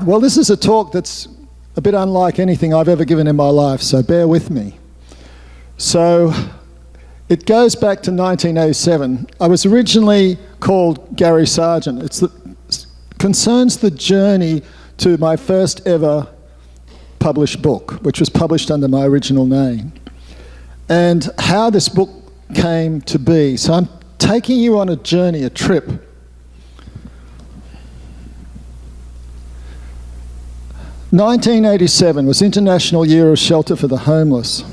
well, this is a talk that's a bit unlike anything I've ever given in my life, so bear with me. So, it goes back to 1987. I was originally called Gary Sargent. It concerns the journey to my first ever published book, which was published under my original name, and how this book came to be. So I'm taking you on a journey, a trip. "1987 was International Year of Shelter for the Homeless.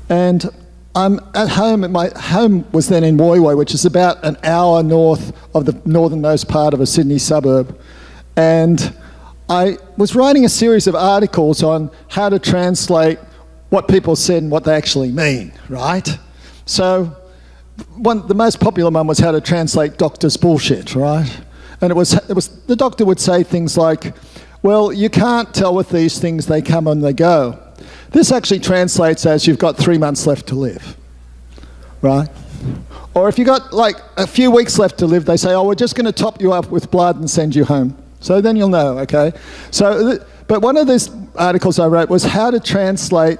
And I'm at home, my home was then in Woy Woy, which is about an hour north of the northernmost part of a Sydney suburb. And I was writing a series of articles on how to translate what people said and what they actually mean, right? So the most popular one was how to translate doctor's bullshit, right? And it was the doctor would say things like, well, you can't tell with these things, they come and they go. This actually translates as you've got 3 months left to live, right? Or if you've got like a few weeks left to live, they say, oh, we're just going to top you up with blood and send you home. So then you'll know, okay? So, but one of these articles I wrote was how to translate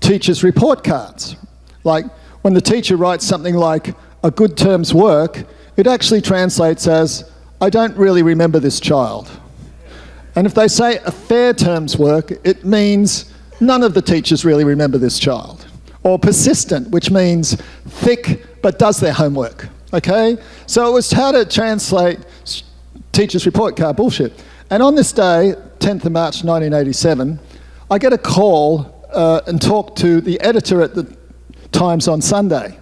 teachers' report cards. Like when the teacher writes something like a good term's work, it actually translates as, I don't really remember this child. And if they say a fair term's work, it means none of the teachers really remember this child. Or persistent, which means thick but does their homework, okay? So it was how to translate teacher's report card bullshit. And on this day, 10th of March 1987, I get a call and talk to the editor at the Times on Sunday.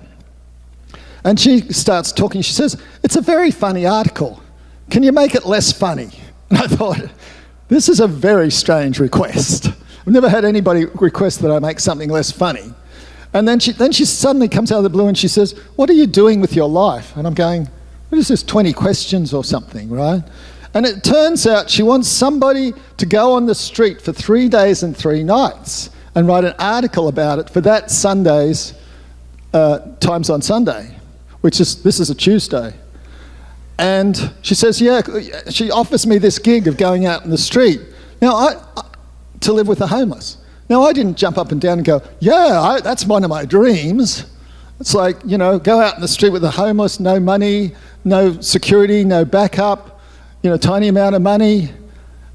And she starts talking, she says, it's a very funny article. Can you make it less funny? And I thought, this is a very strange request. I've never had anybody request that I make something less funny. And then she suddenly comes out of the blue and she says, what are you doing with your life? And I'm going, what is this, 20 questions or something, right? And it turns out she wants somebody to go on the street for 3 days and 3 nights and write an article about it for that Sunday's Times on Sunday, this is a Tuesday. And she says, yeah, she offers me this gig of going out in the street. Now, to live with the homeless. Now, I didn't jump up and down and go, yeah, that's one of my dreams. It's like, you know, go out in the street with the homeless, no money, no security, no backup, you know, tiny amount of money.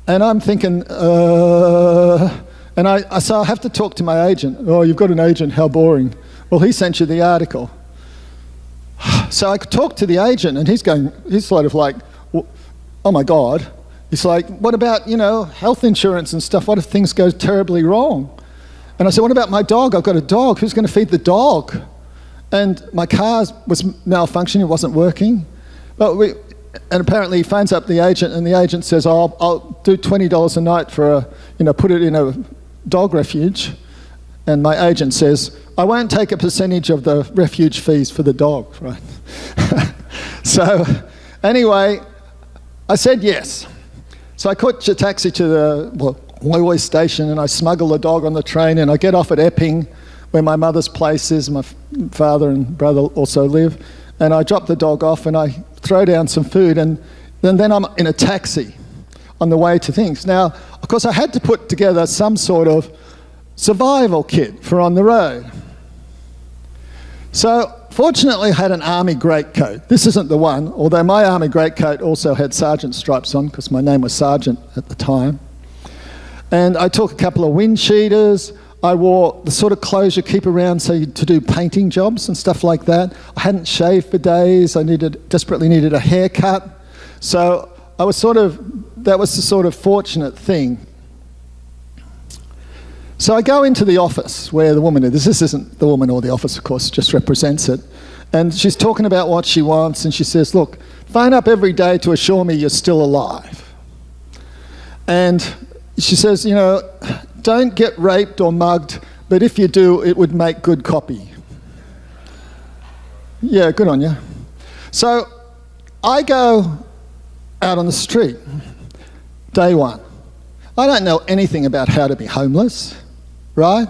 And I'm thinking, so I have to talk to my agent. Oh, you've got an agent, how boring. Well, he sent you the article. So I talked to the agent and he's sort of like, oh my God. He's like, what about, you know, health insurance and stuff? What if things go terribly wrong? And I said, what about my dog? I've got a dog. Who's going to feed the dog? And my car was malfunctioning. It wasn't working. And apparently he phones up the agent and the agent says, oh, I'll do $20 a night for put it in a dog refuge. And my agent says, I won't take a percentage of the refuge fees for the dog, right? So anyway, I said yes. So I caught a taxi to the Woy Woy station and I smuggle the dog on the train and I get off at Epping where my mother's place is, my father and brother also live, and I drop the dog off and I throw down some food and then I'm in a taxi on the way to things. Now, of course, I had to put together some sort of survival kit for on the road. So fortunately I had an army greatcoat. This isn't the one, although my army greatcoat also had sergeant stripes on because my name was Sergeant at the time. And I took a couple of wind cheaters. I wore the sort of clothes you keep around to do painting jobs and stuff like that. I hadn't shaved for days. I desperately needed a haircut. So that was the sort of fortunate thing. So I go into the office where the woman is. This isn't the woman or the office, of course, just represents it. And she's talking about what she wants and she says, look, phone up every day to assure me you're still alive. And she says, you know, don't get raped or mugged, but if you do, it would make good copy. Yeah, good on you. So I go out on the street, day one. I don't know anything about how to be homeless, right?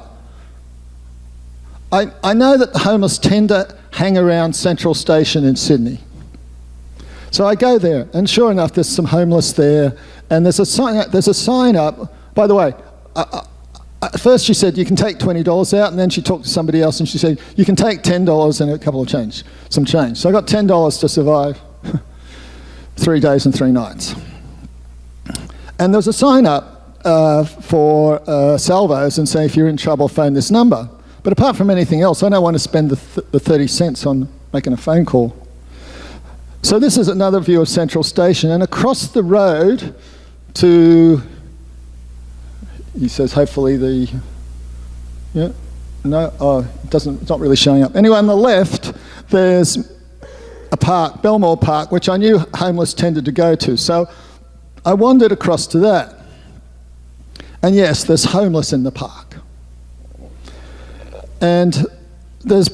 I know that the homeless tend to hang around Central Station in Sydney. So I go there, and sure enough, there's some homeless there, And there's a sign up. By the way, at first she said, you can take $20 out, and then she talked to somebody else and she said, you can take $10 and a couple of some change. So I got $10 to survive 3 days and 3 nights. And there was a sign up for salvos and say, if you're in trouble, phone this number. But apart from anything else, I don't want to spend the 30 cents on making a phone call. So this is another view of Central Station, and across the road to, he says, hopefully the, yeah, no, oh, it doesn't, it's not really showing up. Anyway, on the left, there's a park, Belmore Park, which I knew homeless tended to go to. So I wandered across to that. And yes, there's homeless in the park. And there's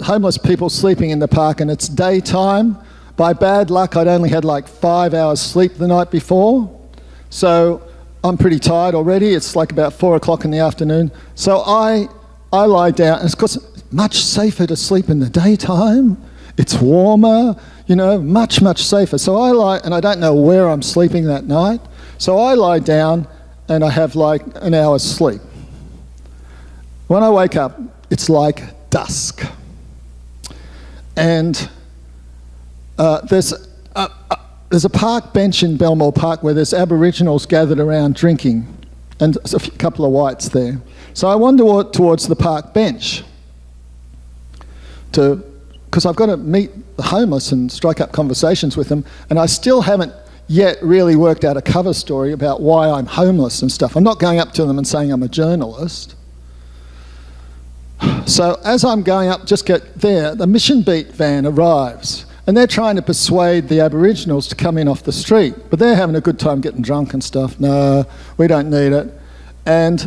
homeless people sleeping in the park, and it's daytime. By bad luck, I'd only had like 5 hours sleep the night before. So I'm pretty tired already. It's like about 4 o'clock in the afternoon. So I lie down, and it's because it's much safer to sleep in the daytime. It's warmer, you know, much, much safer. So I lie, and I don't know where I'm sleeping that night. So I lie down, and I have like an hour's sleep. When I wake up, it's like dusk. And there's a park bench in Belmore Park where there's Aboriginals gathered around drinking, and there's a couple of whites there. So I wander towards the park bench because I've got to meet the homeless and strike up conversations with them, and I still haven't yet really worked out a cover story about why I'm homeless and stuff. I'm not going up to them and saying I'm a journalist. So as I'm going up, just get there, the Mission Beat van arrives, and they're trying to persuade the Aboriginals to come in off the street, but they're having a good time getting drunk and stuff. No, we don't need it. And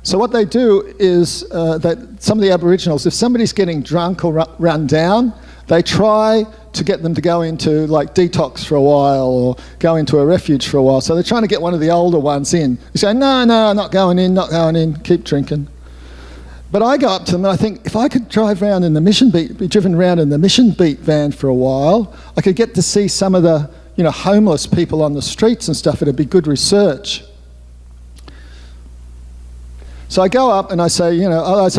so what they do is that some of the Aboriginals, if somebody's getting drunk or run down, they try to get them to go into like detox for a while or go into a refuge for a while. So they're trying to get one of the older ones in. They say, no, not going in, keep drinking. But I go up to them and I think, if I could drive around in the be driven around in the Mission Beat van for a while, I could get to see some of the, you know, homeless people on the streets and stuff. It'd be good research. So I go up and I say,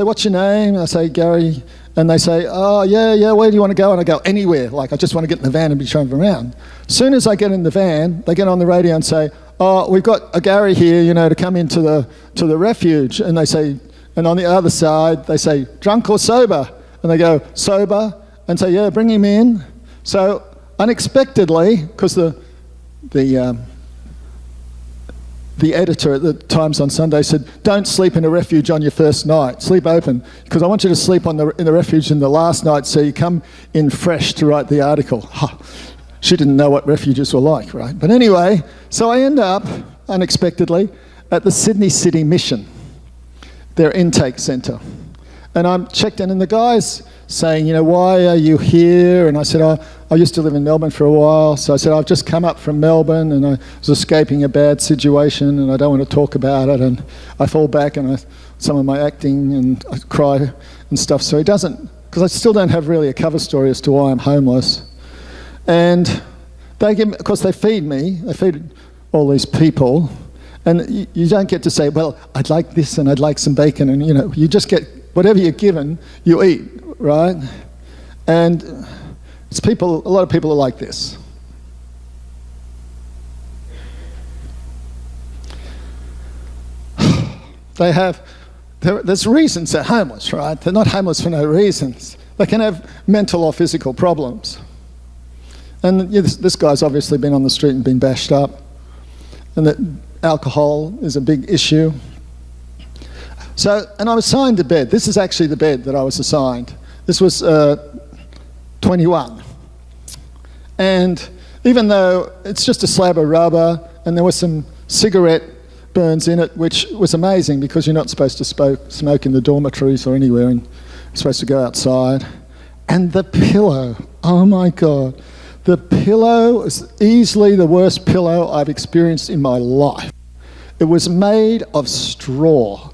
what's your name? And I say, Gary. And they say, oh, yeah, where do you want to go? And I go, anywhere. Like, I just want to get in the van and be driving around. As soon as I get in the van, they get on the radio and say, oh, we've got a Gary here, you know, to come into the refuge. And they say, and on the other side, they say, drunk or sober? And they go, sober. And say, yeah, bring him in. So unexpectedly, because the editor at the Times on Sunday said, don't sleep in a refuge on your first night. Sleep open, because I want you to sleep in the refuge in the last night so you come in fresh to write the article. She didn't know what refuges were like, right? But anyway, so I end up, unexpectedly, at the Sydney City Mission, their intake centre. And I'm checked in, and the guy's saying, you know, why are you here? And I said, I used to live in Melbourne for a while. So I said, I've just come up from Melbourne and I was escaping a bad situation and I don't want to talk about it. And I fall back and some of my acting and I cry and stuff. So he doesn't, because I still don't have really a cover story as to why I'm homeless. And they give me, of course they feed me, they feed all these people. And you don't get to say, well, I'd like this and I'd like some bacon. And, you know, you just get whatever you're given, you eat, right? And a lot of people are like this. There's reasons they're homeless, right? They're not homeless for no reasons. They can have mental or physical problems. And this guy's obviously been on the street and been bashed up. And that alcohol is a big issue. So, and I was assigned a bed. This is actually the bed that I was assigned. This was 21. And even though it's just a slab of rubber and there was some cigarette burns in it, which was amazing because you're not supposed to smoke in the dormitories or anywhere, and you're supposed to go outside. And the pillow, oh my God. The pillow is easily the worst pillow I've experienced in my life. It was made of straw,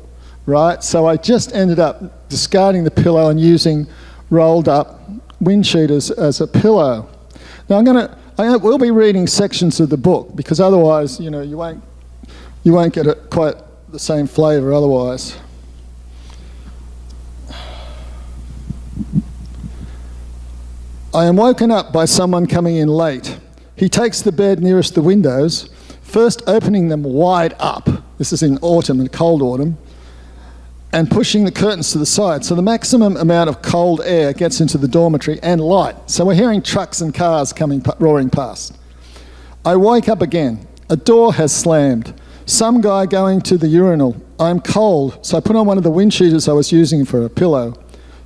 right? So I just ended up discarding the pillow and using rolled up wind cheaters as a pillow. Now I will be reading sections of the book because otherwise, you won't get it quite the same flavour otherwise. I am woken up by someone coming in late. He takes the bed nearest the windows, first opening them wide up. This is in autumn, in cold autumn, and pushing the curtains to the side. So the maximum amount of cold air gets into the dormitory and light. So we're hearing trucks and cars coming, roaring past. I wake up again. A door has slammed. Some guy going to the urinal. I'm cold, so I put on one of the wind cheaters I was using for a pillow.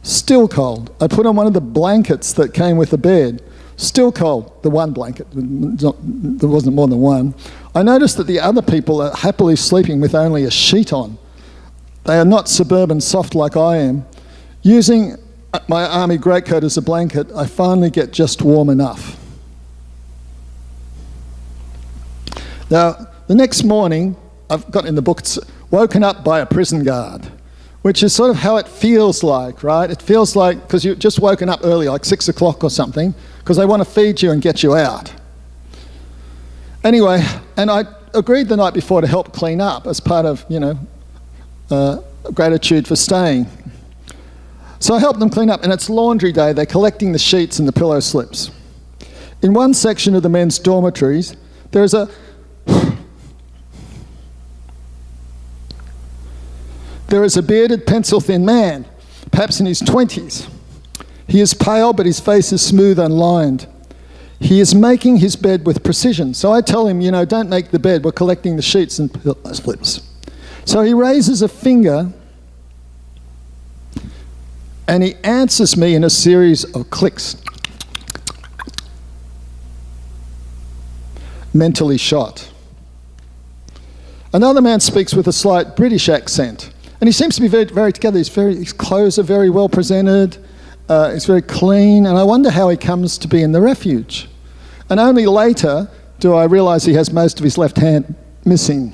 Still cold. I put on one of the blankets that came with the bed. Still cold. The one blanket. There wasn't more than one. I noticed that the other people are happily sleeping with only a sheet on. They are not suburban soft like I am. Using my army greatcoat as a blanket, I finally get just warm enough. Now, the next morning, I've got in the book, it's woken up by a prison guard, which is sort of how it feels like, right? It feels like, because you've just woken up early, like 6 o'clock or something, because they want to feed you and get you out. Anyway, and I agreed the night before to help clean up as part of, gratitude for staying. So I helped them clean up, and it's laundry day. They're collecting the sheets and the pillow slips. In one section of the men's dormitories, there is a bearded, pencil-thin man, perhaps in his 20s. He is pale, but his face is smooth and lined. He is making his bed with precision. So I tell him, don't make the bed. We're collecting the sheets and pillow slips. So he raises a finger and he answers me in a series of clicks. Mentally shot. Another man speaks with a slight British accent, and he seems to be very, very together. His clothes are very well presented. He's very clean, and I wonder how he comes to be in the refuge. And only later do I realise he has most of his left hand missing.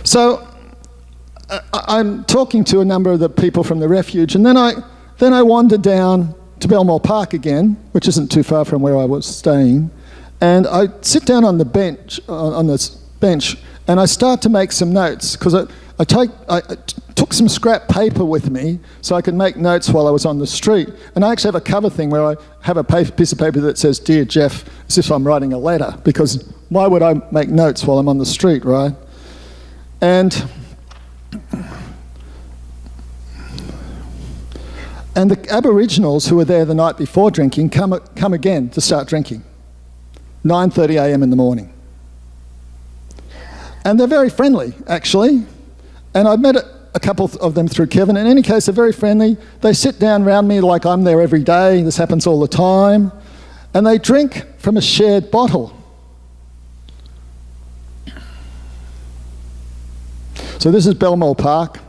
So I'm talking to a number of the people from the refuge, and then I wander down to Belmore Park again, which isn't too far from where I was staying, and I sit down on the bench, and I start to make some notes, because I took some scrap paper with me so I could make notes while I was on the street. And I actually have a cover thing where I have a piece of paper that says, "Dear Jeff," as if I'm writing a letter, because why would I make notes while I'm on the street, right? And the Aboriginals who were there the night before drinking come again to start drinking. 9:30 a.m. in the morning. And they're very friendly, actually. And I've met a couple of them through Kevin. In any case, they're very friendly. They sit down around me like I'm there every day. This happens all the time. And they drink from a shared bottle. So this is Belmore Park.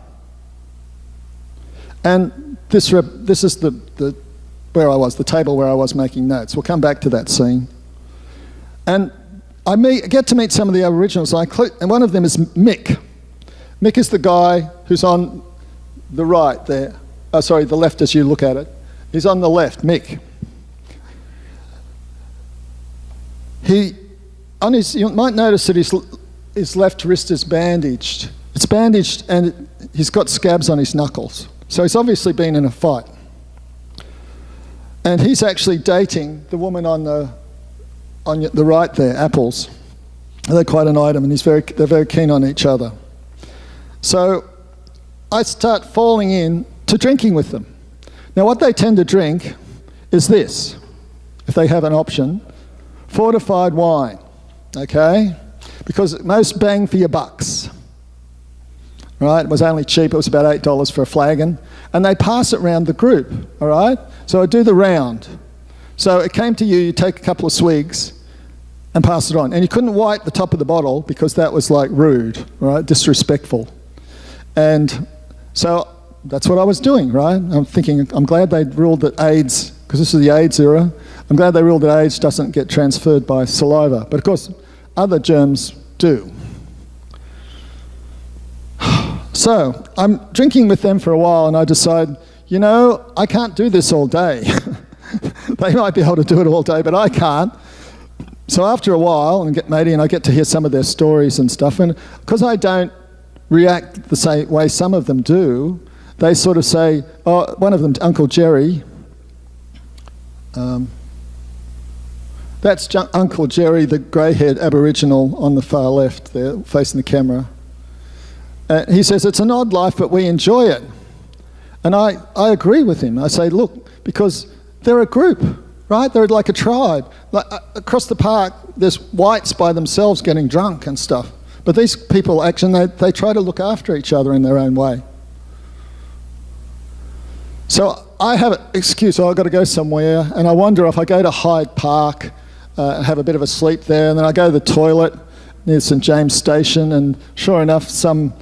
And this is the table where I was making notes. We'll come back to that scene. And I get to meet some of the Aboriginals, and one of them is Mick. Mick is the guy who's on the right there. Oh, sorry, the left as you look at it. He's on the left, Mick. You might notice that his left wrist is bandaged. It's bandaged and he's got scabs on his knuckles. So he's obviously been in a fight. And he's actually dating the woman on the right there, Apples. They're quite an item, and they're very keen on each other. So I start falling in to drinking with them. Now what they tend to drink is this, if they have an option, fortified wine, okay? Because most bang for your bucks, right? It was only cheap, it was about $8 for a flagon, and they pass it around the group, all right? So I do the round. So it came to you take a couple of swigs and pass it on. And you couldn't wipe the top of the bottle because that was like rude, right? Disrespectful. And so that's what I was doing, right? I'm thinking, I'm glad they ruled that AIDS, because this is the AIDS era, I'm glad they ruled that AIDS doesn't get transferred by saliva. But of course, other germs do. So I'm drinking with them for a while, and I decide, I can't do this all day. They might be able to do it all day, but I can't. So after a while, and I get to hear some of their stories and stuff, and because I don't react the same way some of them do, they sort of say, oh, one of them, Uncle Jerry, that's Uncle Jerry, the grey-haired Aboriginal on the far left there, facing the camera. He says, it's an odd life, but we enjoy it. And I agree with him. I say, look, because they're a group, right? They're like a tribe. Like, across the park, there's whites by themselves getting drunk and stuff. But these people, actually, they try to look after each other in their own way. So I have an excuse, I've got to go somewhere, and I wonder if I go to Hyde Park, have a bit of a sleep there, and then I go to the toilet near St James Station, and sure enough, some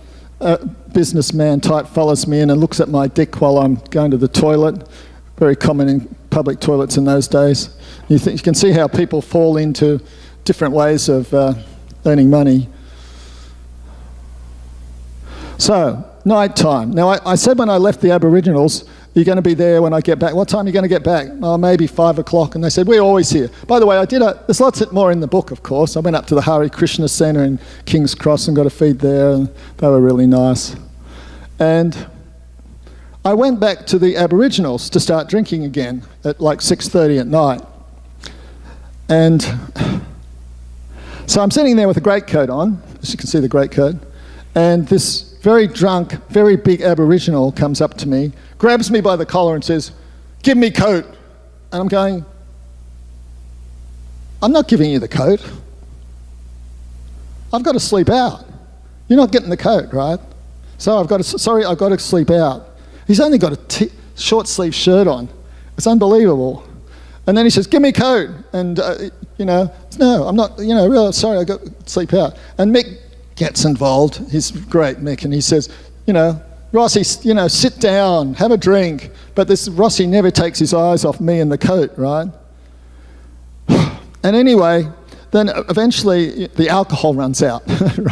businessman type follows me in and looks at my dick while I'm going to the toilet. Very common in public toilets in those days. You can see how people fall into different ways of earning money. So, night time. Now, I said when I left the Aboriginals, you're going to be there when I get back. What time are you going to get back? Oh, maybe 5 o'clock. And they said, we're always here. By the way, there's lots more in the book, of course. I went up to the Hari Krishna Centre in King's Cross and got a feed there, and they were really nice. And I went back to the Aboriginals to start drinking again at like 6:30 at night. And so I'm sitting there with a greatcoat on, as you can see the greatcoat, and this very drunk, very big Aboriginal comes up to me, grabs me by the collar and says, give me coat. And I'm going, I'm not giving you the coat. I've got to sleep out. You're not getting the coat, right? So I've got to sleep out. He's only got a short sleeve shirt on. It's unbelievable. And then he says, give me a coat. And, no, I'm not, really sorry, I've got to sleep out. And Mick gets involved. He's great, Mick, and he says, Rossi, sit down, have a drink. But this Rossi never takes his eyes off me and the coat, right? And anyway, then eventually the alcohol runs out,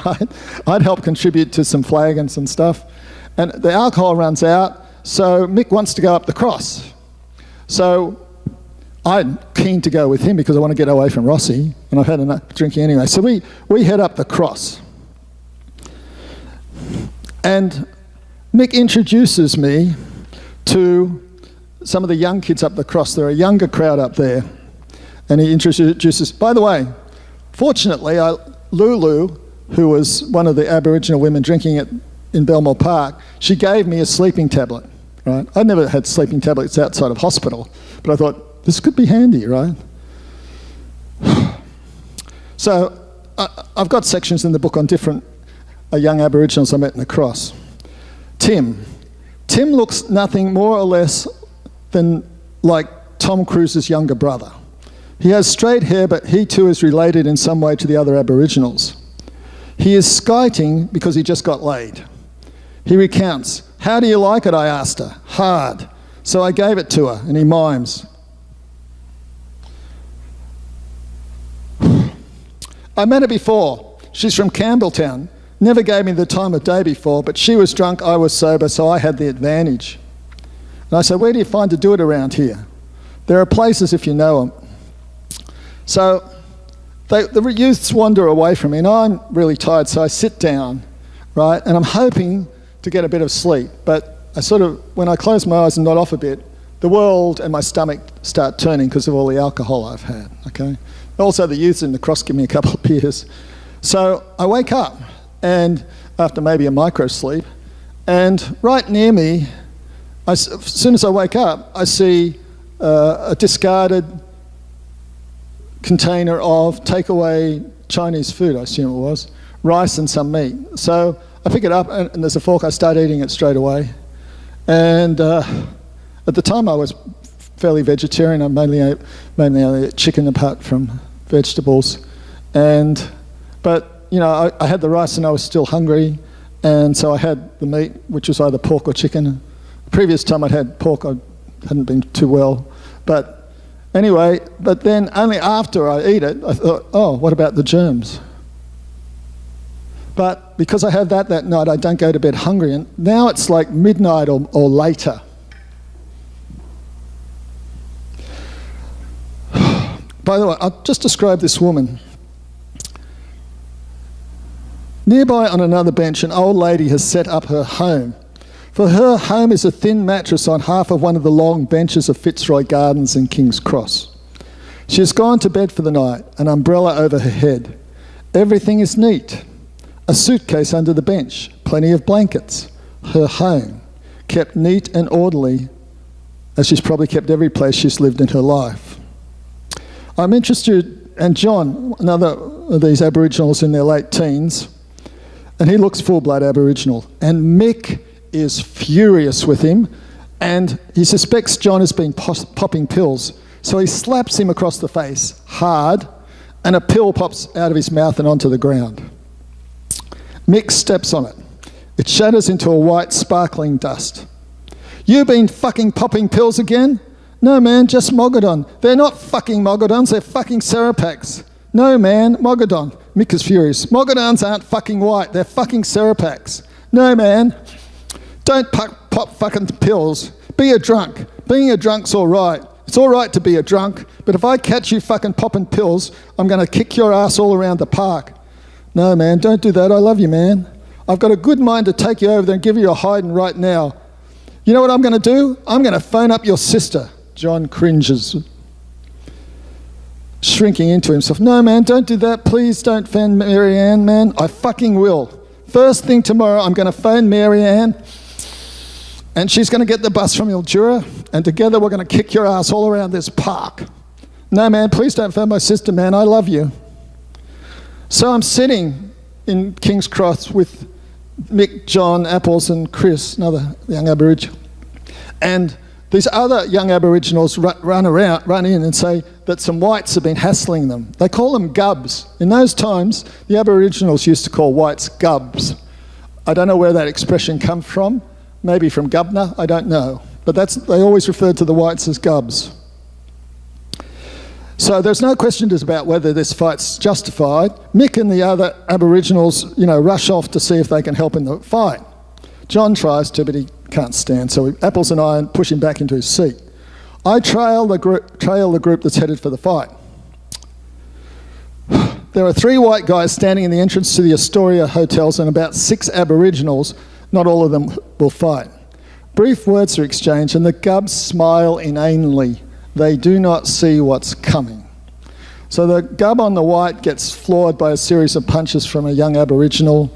right? I'd help contribute to some flagons and stuff. And the alcohol runs out, so Mick wants to go up the cross. So I'm keen to go with him because I want to get away from Rossi, and I've had enough drinking anyway. So we head up the cross. And Mick introduces me to some of the young kids up the cross. There are a younger crowd up there. And he introduces, by the way, fortunately, Lulu, who was one of the Aboriginal women drinking it in Belmore Park, she gave me a sleeping tablet, right? I'd never had sleeping tablets outside of hospital, but I thought, this could be handy, right? So I've got sections in the book on different young Aboriginals I met in the cross. Tim looks nothing more or less than like Tom Cruise's younger brother. He has straight hair, but he too is related in some way to the other Aboriginals. He is skiting because he just got laid. He recounts, how do you like it, I asked her. Hard. So I gave it to her, and he mimes. I met her before. She's from Campbelltown. Never gave me the time of day before, but she was drunk, I was sober, so I had the advantage. And I said, where do you find to do it around here? There are places if you know them. So the youths wander away from me, and I'm really tired, so I sit down, right? And I'm hoping to get a bit of sleep, but when I close my eyes and nod off a bit, the world and my stomach start turning because of all the alcohol I've had, okay? Also, the youths in the cross give me a couple of beers. So I wake up, and after maybe a micro sleep, and right near me, as soon as I wake up, I see a discarded container of takeaway Chinese food, I assume it was, rice and some meat. So I pick it up, and there's a fork. I start eating it straight away. And at the time, I was fairly vegetarian. I mainly ate chicken apart from vegetables. But I had the rice, and I was still hungry, and so I had the meat, which was either pork or chicken. The previous time I'd had pork, I hadn't been too well. But anyway, but then only after I eat it, I thought, oh, what about the germs? But because I had that night, I don't go to bed hungry, and now it's like midnight or later. By the way, I'll just describe this woman. Nearby on another bench, an old lady has set up her home. For her, home is a thin mattress on half of one of the long benches of Fitzroy Gardens in King's Cross. She has gone to bed for the night, an umbrella over her head. Everything is neat. A suitcase under the bench, plenty of blankets. Her home, kept neat and orderly, as she's probably kept every place she's lived in her life. I'm interested, and John, another of these Aboriginals in their late teens, and he looks full-blood Aboriginal, and Mick is furious with him, and he suspects John has been popping pills, so he slaps him across the face hard, and a pill pops out of his mouth and onto the ground. Mick steps on it. It shatters into a white sparkling dust. You been fucking popping pills again? No man, just Mogadon. They're not fucking Mogadons, they're fucking Serapax. No man, Mogadon. Mick is furious. Mogadons aren't fucking white, they're fucking Serapax. No man, don't pop fucking pills. Be a drunk. Being a drunk's all right. It's all right to be a drunk, but if I catch you fucking popping pills, I'm going to kick your ass all around the park. No, man, don't do that. I love you, man. I've got a good mind to take you over there and give you a hiding right now. You know what I'm going to do? I'm going to phone up your sister. John cringes, shrinking into himself. No, man, don't do that. Please don't phone Mary Ann, man. I fucking will. First thing tomorrow, I'm going to phone Mary Ann, and she's going to get the bus from Mildura, and together we're going to kick your ass all around this park. No, man, please don't phone my sister, man. I love you. So I'm sitting in King's Cross with Mick, John, Apples and Chris, another young Aboriginal. And these other young Aboriginals run in and say that some whites have been hassling them. They call them gubs. In those times, the Aboriginals used to call whites gubs. I don't know where that expression comes from. Maybe from Gubner, I don't know. But they always referred to the whites as gubs. So there's no question about whether this fight's justified. Mick and the other Aboriginals, rush off to see if they can help in the fight. John tries to, but he can't stand, so Apples and I push him back into his seat. I trail the group that's headed for the fight. There are 3 white guys standing in the entrance to the Astoria hotels and about 6 Aboriginals. Not all of them will fight. Brief words are exchanged and the gubs smile inanely. They do not see what's coming. So the gub on the white gets floored by a series of punches from a young Aboriginal.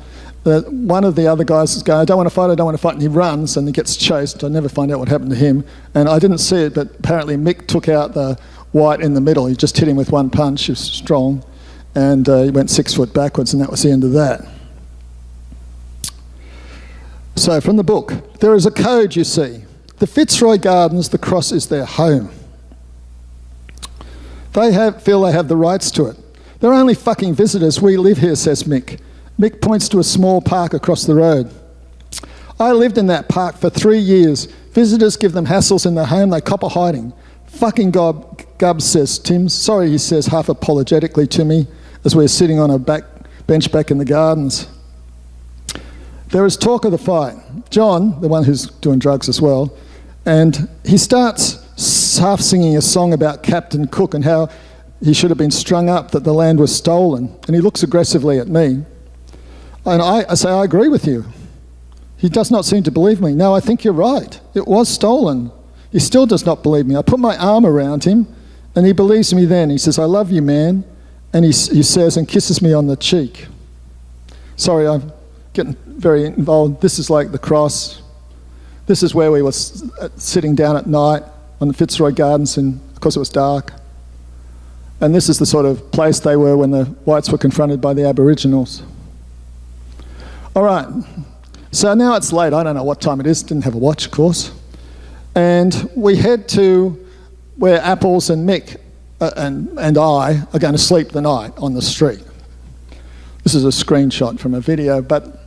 One of the other guys is going, I don't want to fight, and he runs and he gets chased. I never find out what happened to him. And I didn't see it, but apparently Mick took out the white in the middle. He just hit him with one punch, he was strong, and he went 6 foot backwards, and that was the end of that. So from the book, there is a code, you see. The Fitzroy Gardens, the cross is their home. They feel they have the rights to it. They're only fucking visitors. We live here, says Mick. Mick points to a small park across the road. I lived in that park for 3 years. Visitors give them hassles in their home, they cop a hiding. Fucking gub, says Tim. Sorry, he says half apologetically to me as we're sitting on a bench back in the gardens. There is talk of the fight. John, the one who's doing drugs as well, and he starts half singing a song about Captain Cook and how he should have been strung up, that the land was stolen. And he looks aggressively at me. And I say, I agree with you. He does not seem to believe me. No, I think you're right. It was stolen. He still does not believe me. I put my arm around him and he believes me then. He says, I love you, man. And he says and kisses me on the cheek. Sorry, I'm getting very involved. This is like the cross. This is where we were sitting down at night on the Fitzroy Gardens, because it was dark. And this is the sort of place they were when the whites were confronted by the Aboriginals. All right, so now it's late. I don't know what time it is. Didn't have a watch, of course. And we head to where Apples and Mick and I are going to sleep the night on the street. This is a screenshot from a video, but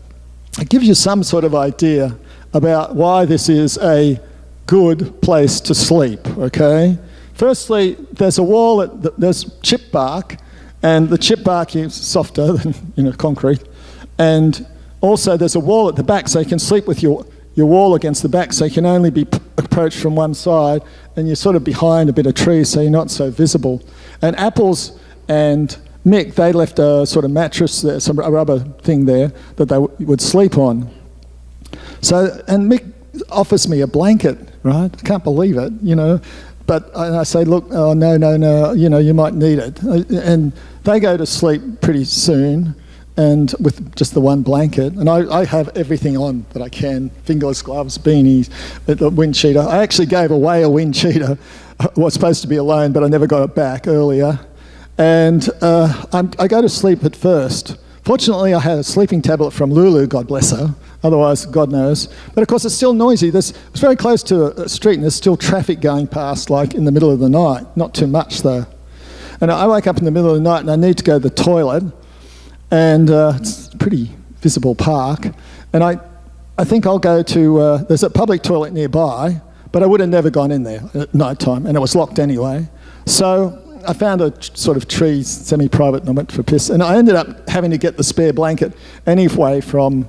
it gives you some sort of idea about why this is a good place to sleep, okay? Firstly, there's a wall, there's chip bark, and the chip bark is softer than concrete. And also there's a wall at the back, so you can sleep with your wall against the back, so you can only be approached from one side, and you're sort of behind a bit of tree, so you're not so visible. And Apples and Mick, they left a sort of mattress there, a rubber thing there that they would sleep on. So, and Mick offers me a blanket, right? I can't believe it, you know. And I say, look, oh, no, you know, you might need it. And they go to sleep pretty soon, and with just the one blanket. And I have everything on that I can, fingerless gloves, beanies, a wind cheater. I actually gave away a wind cheater. It was supposed to be a loan, but I never got it back earlier. And I go to sleep at first. Fortunately, I had a sleeping tablet from Lulu, God bless her. Otherwise, God knows. But of course, it's still noisy. It's very close to a street, and there's still traffic going past, like in the middle of the night. Not too much, though. And I wake up in the middle of the night, and I need to go to the toilet. And it's a pretty visible park. And I think I'll go to... there's a public toilet nearby, but I would have never gone in there at night time, and it was locked anyway. So I found a sort of tree, semi-private, and I went for a piss. And I ended up having to get the spare blanket anyway from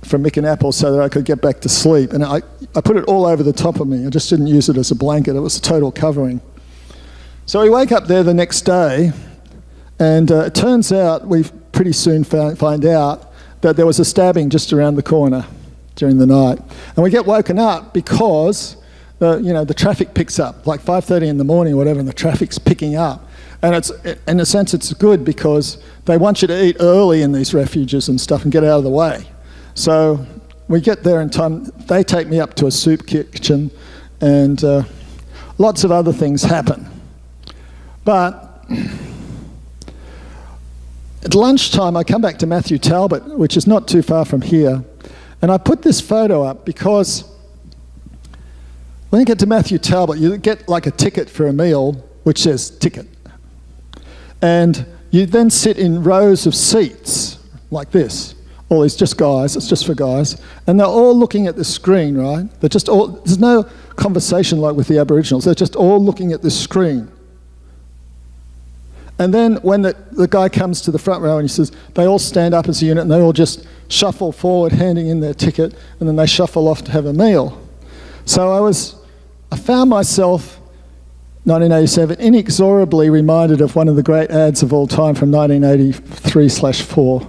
Mick and Apple so that I could get back to sleep. And I put it all over the top of me. I just didn't use it as a blanket. It was a total covering. So we wake up there the next day, and it turns out we pretty soon find out that there was a stabbing just around the corner during the night. And we get woken up because the traffic picks up, like 5:30 in the morning or whatever, and the traffic's picking up. And it's, in a sense, it's good because they want you to eat early in these refuges and stuff and get out of the way. So we get there in time. They take me up to a soup kitchen, and lots of other things happen. But at lunchtime, I come back to Matthew Talbot, which is not too far from here, and I put this photo up because when you get to Matthew Talbot, you get like a ticket for a meal, which says ticket. And you then sit in rows of seats like this. All these just guys, it's just for guys. And they're all looking at the screen, right? They're just all, there's no conversation like with the Aboriginals. They're just all looking at the screen. And then when the guy comes to the front row and he says, they all stand up as a unit and they all just shuffle forward, handing in their ticket, and then they shuffle off to have a meal. So I found myself, 1987, inexorably reminded of one of the great ads of all time from 1983/4.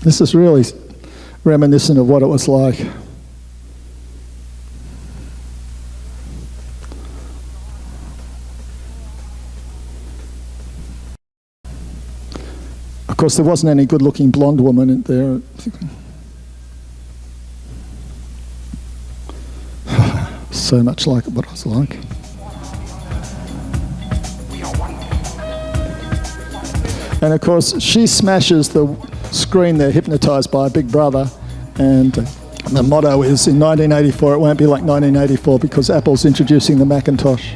This is really reminiscent of what it was like. Of course, there wasn't any good-looking blonde woman in there. So much like what I was like. And of course, she smashes the screen there, hypnotised by a big brother, and the motto is, in 1984, it won't be like 1984 because Apple's introducing the Macintosh.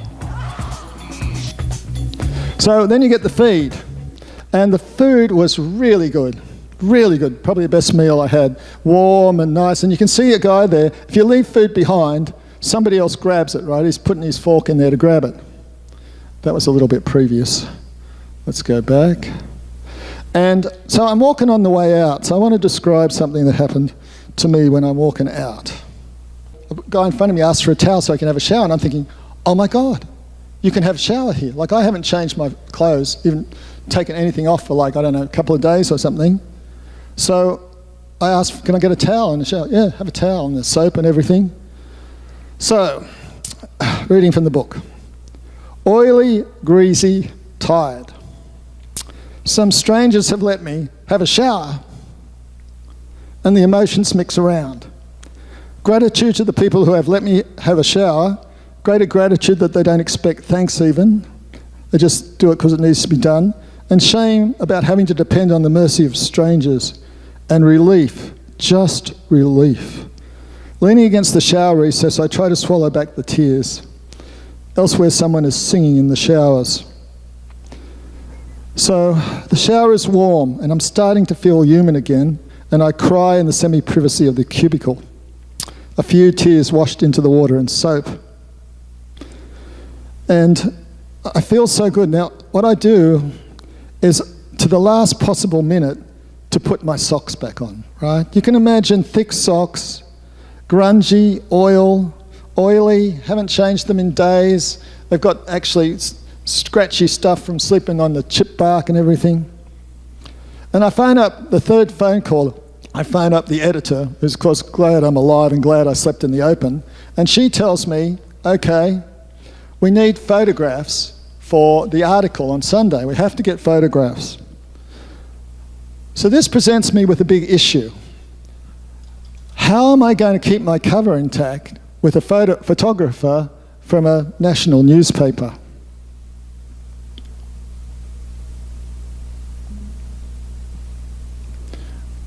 So then you get the feed, and the food was really good, probably the best meal I had, warm and nice, and you can see a guy there, if you leave food behind, somebody else grabs it, right? He's putting his fork in there to grab it. That was a little bit previous. Let's go back. And so I'm walking on the way out, so I want to describe something that happened to me when I'm walking out. A guy in front of me asked for a towel so I can have a shower, and I'm thinking, oh my God, you can have a shower here. Like, I haven't changed my clothes, even taken anything off for like, I don't know, a couple of days or something. So I asked, can I get a towel and a shower? Yeah, have a towel and the soap and everything. So, reading from the book. Oily, greasy, tired. Some strangers have let me have a shower, and the emotions mix around. Gratitude to the people who have let me have a shower, greater gratitude that they don't expect thanks even, they just do it because it needs to be done, and shame about having to depend on the mercy of strangers, and relief, just relief. Leaning against the shower recess, I try to swallow back the tears. Elsewhere, someone is singing in the showers. So the shower is warm, and I'm starting to feel human again, and I cry in the semi-privacy of the cubicle. A few tears washed into the water and soap. And I feel so good. Now, what I do is, to the last possible minute, to put my socks back on, right? You can imagine thick socks, grungy, oily, haven't changed them in days. They've got actually scratchy stuff from sleeping on the chip bark and everything. And I phone up the third phone call. I phone up the editor, who's of course glad I'm alive and glad I slept in the open. And she tells me, okay, we need photographs for the article on Sunday. We have to get photographs. So this presents me with a big issue. How am I going to keep my cover intact with a photographer from a national newspaper?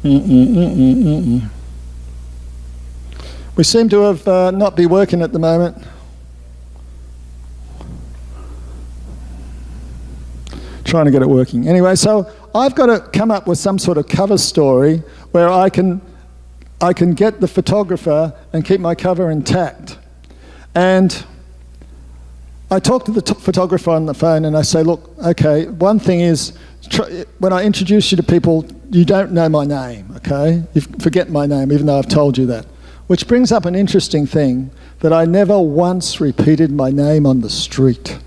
We seem to have not be working at the moment. Trying to get it working. Anyway, so I've got to come up with some sort of cover story where I can get the photographer and keep my cover intact. And I talk to the photographer on the phone and I say, look, okay, one thing is, when I introduce you to people, you don't know my name, okay? You forget my name, even though I've told you that. Which brings up an interesting thing, that I never once repeated my name on the street.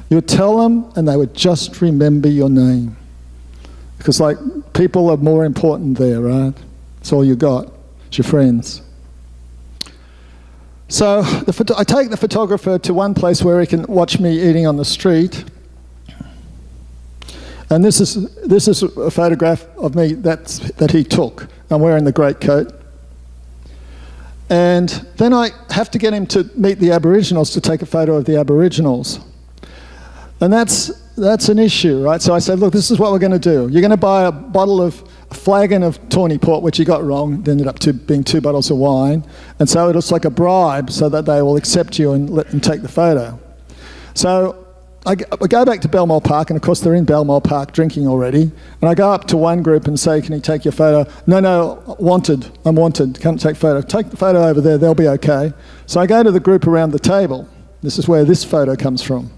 You would tell them and they would just remember your name. Because like, people are more important there, right? That's all you got, it's your friends. So I take the photographer to one place where he can watch me eating on the street. And this is a photograph of me that he took. I'm wearing the greatcoat. And then I have to get him to meet the Aboriginals to take a photo of the Aboriginals. And that's an issue, right? So I said, look, this is what we're going to do. You're going to buy a flagon of Tawny Port, which you got wrong. It ended up being 2 bottles of wine. And so it looks like a bribe so that they will accept you and let them take the photo. So I go back to Belmore Park, and of course they're in Belmore Park drinking already. And I go up to one group and say, can you take your photo? No, I'm wanted, can't take photo. Take the photo over there, they'll be okay. So I go to the group around the table. This is where this photo comes from.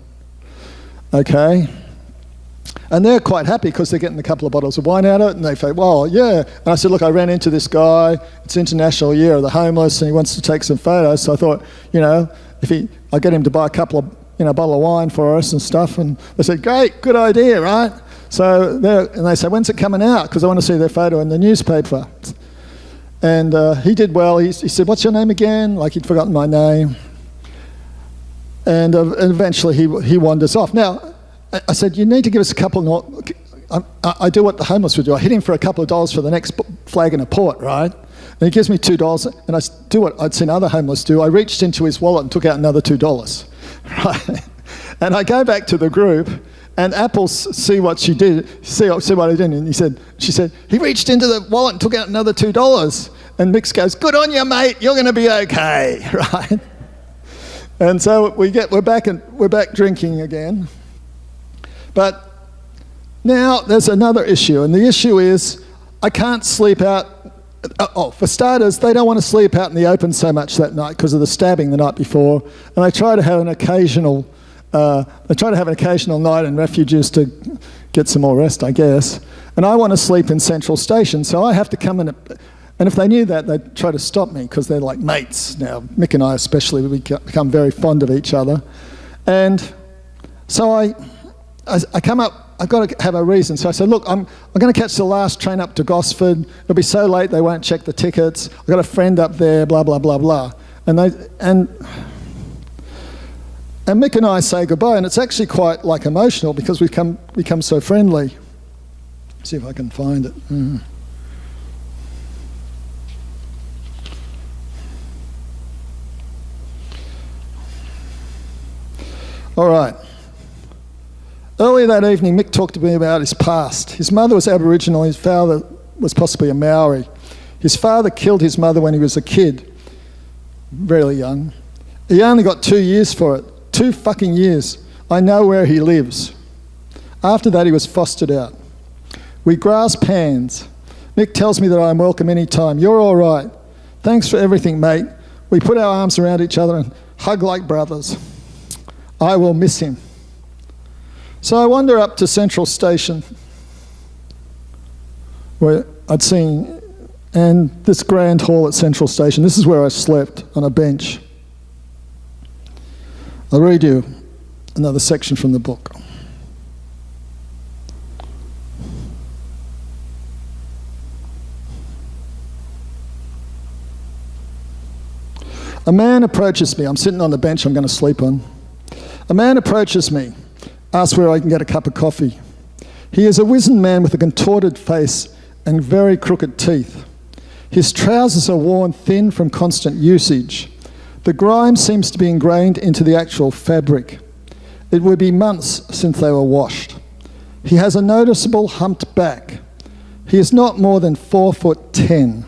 Okay. And they're quite happy because they're getting a couple of bottles of wine out of it, and they say, well, yeah. And I said, look, I ran into this guy, it's International Year of the Homeless, and he wants to take some photos. So I thought, I get him to buy a couple of, bottle of wine for us and stuff. And they said, great, good idea, right? So they said, when's it coming out? Because I want to see their photo in the newspaper. And he did well. He said, what's your name again? Like he'd forgotten my name. And eventually he wanders off. Now, I said, you need to give us a couple more. I do what the homeless would do. I hit him for a couple of dollars for the next flagon of port, right? And he gives me $2, and I do what I'd seen other homeless do. I reached into his wallet and took out another $2, right? And I go back to the group, and Apples see what she did, see what I did, and she said, he reached into the wallet and took out another $2. And Mix goes, good on you, mate, you're going to be okay, right? And so we're back drinking again. But now there's another issue, and the issue is I can't sleep out. For starters, they don't want to sleep out in the open so much that night because of the stabbing the night before, and they try to have an occasional night in refuges to get some more rest, I guess. And I want to sleep in Central Station, so I have to come in. And if they knew that, they'd try to stop me because they're like mates now. Mick and I especially, we become very fond of each other. And so I come up, I've got to have a reason. So I said, look, I'm going to catch the last train up to Gosford. It'll be so late they won't check the tickets. I've got a friend up there, blah, blah, blah, blah. And Mick and I say goodbye, and it's actually quite like emotional because we've become so friendly. See if I can find it. All right. Earlier that evening, Mick talked to me about his past. His mother was Aboriginal, his father was possibly a Maori. His father killed his mother when he was a kid, really young. He only got 2 years for it. 2 fucking years. I know where he lives. After that, he was fostered out. We grasp hands. Mick tells me that I'm welcome anytime. You're all right. Thanks for everything, mate. We put our arms around each other and hug like brothers. I will miss him. So I wander up to Central Station, where I'd seen, and this grand hall at Central Station, this is where I slept, on a bench. I'll read you another section from the book. A man approaches me. I'm sitting on the bench I'm going to sleep on. A man approaches me, asks where I can get a cup of coffee. He is a wizened man with a contorted face and very crooked teeth. His trousers are worn thin from constant usage. The grime seems to be ingrained into the actual fabric. It would be months since they were washed. He has a noticeable humped back. He is not more than 4'10".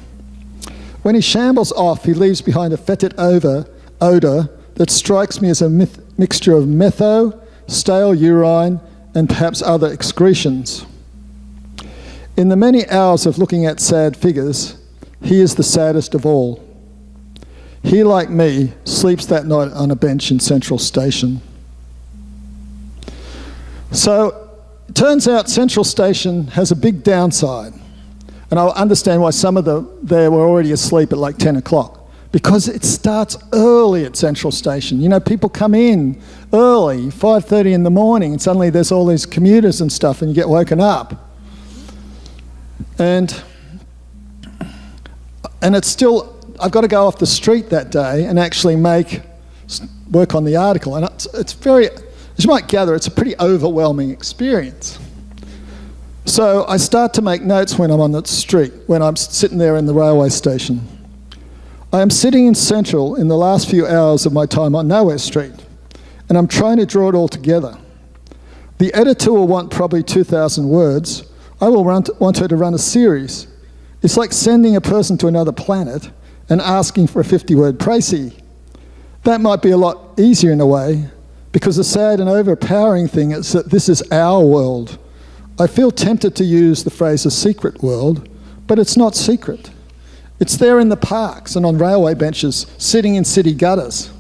When he shambles off, he leaves behind a fetid odour that strikes me as a mixture of metho, stale urine, and perhaps other excretions. In the many hours of looking at sad figures, he is the saddest of all. He, like me, sleeps that night on a bench in Central Station. So, it turns out Central Station has a big downside. And I understand why some of there were already asleep at like 10 o'clock. Because it starts early at Central Station. You know, people come in early, 5:30 in the morning, and suddenly there's all these commuters and stuff, and you get woken up. And it's still, I've got to go off the street that day and actually work on the article. And it's very, as you might gather, it's a pretty overwhelming experience. So I start to make notes when I'm on the street, when I'm sitting there in the railway station. I am sitting in Central in the last few hours of my time on Nowhere Street, and I'm trying to draw it all together. The editor will want probably 2,000 words. I will want her to run a series. It's like sending a person to another planet and asking for a 50-word précis. That might be a lot easier in a way, because the sad and overpowering thing is that this is our world. I feel tempted to use the phrase a secret world, but it's not secret. It's there in the parks and on railway benches, sitting in city gutters.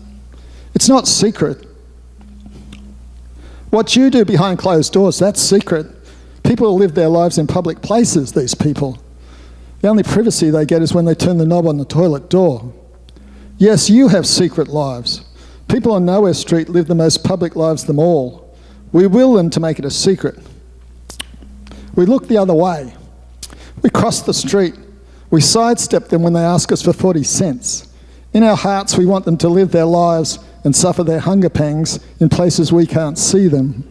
It's not secret. What you do behind closed doors, that's secret. People live their lives in public places, these people. The only privacy they get is when they turn the knob on the toilet door. Yes, you have secret lives. People on Nowhere Street live the most public lives of them all. We will them to make it a secret. We look the other way. We cross the street. We sidestep them when they ask us for 40 cents. In our hearts, we want them to live their lives and suffer their hunger pangs in places we can't see them.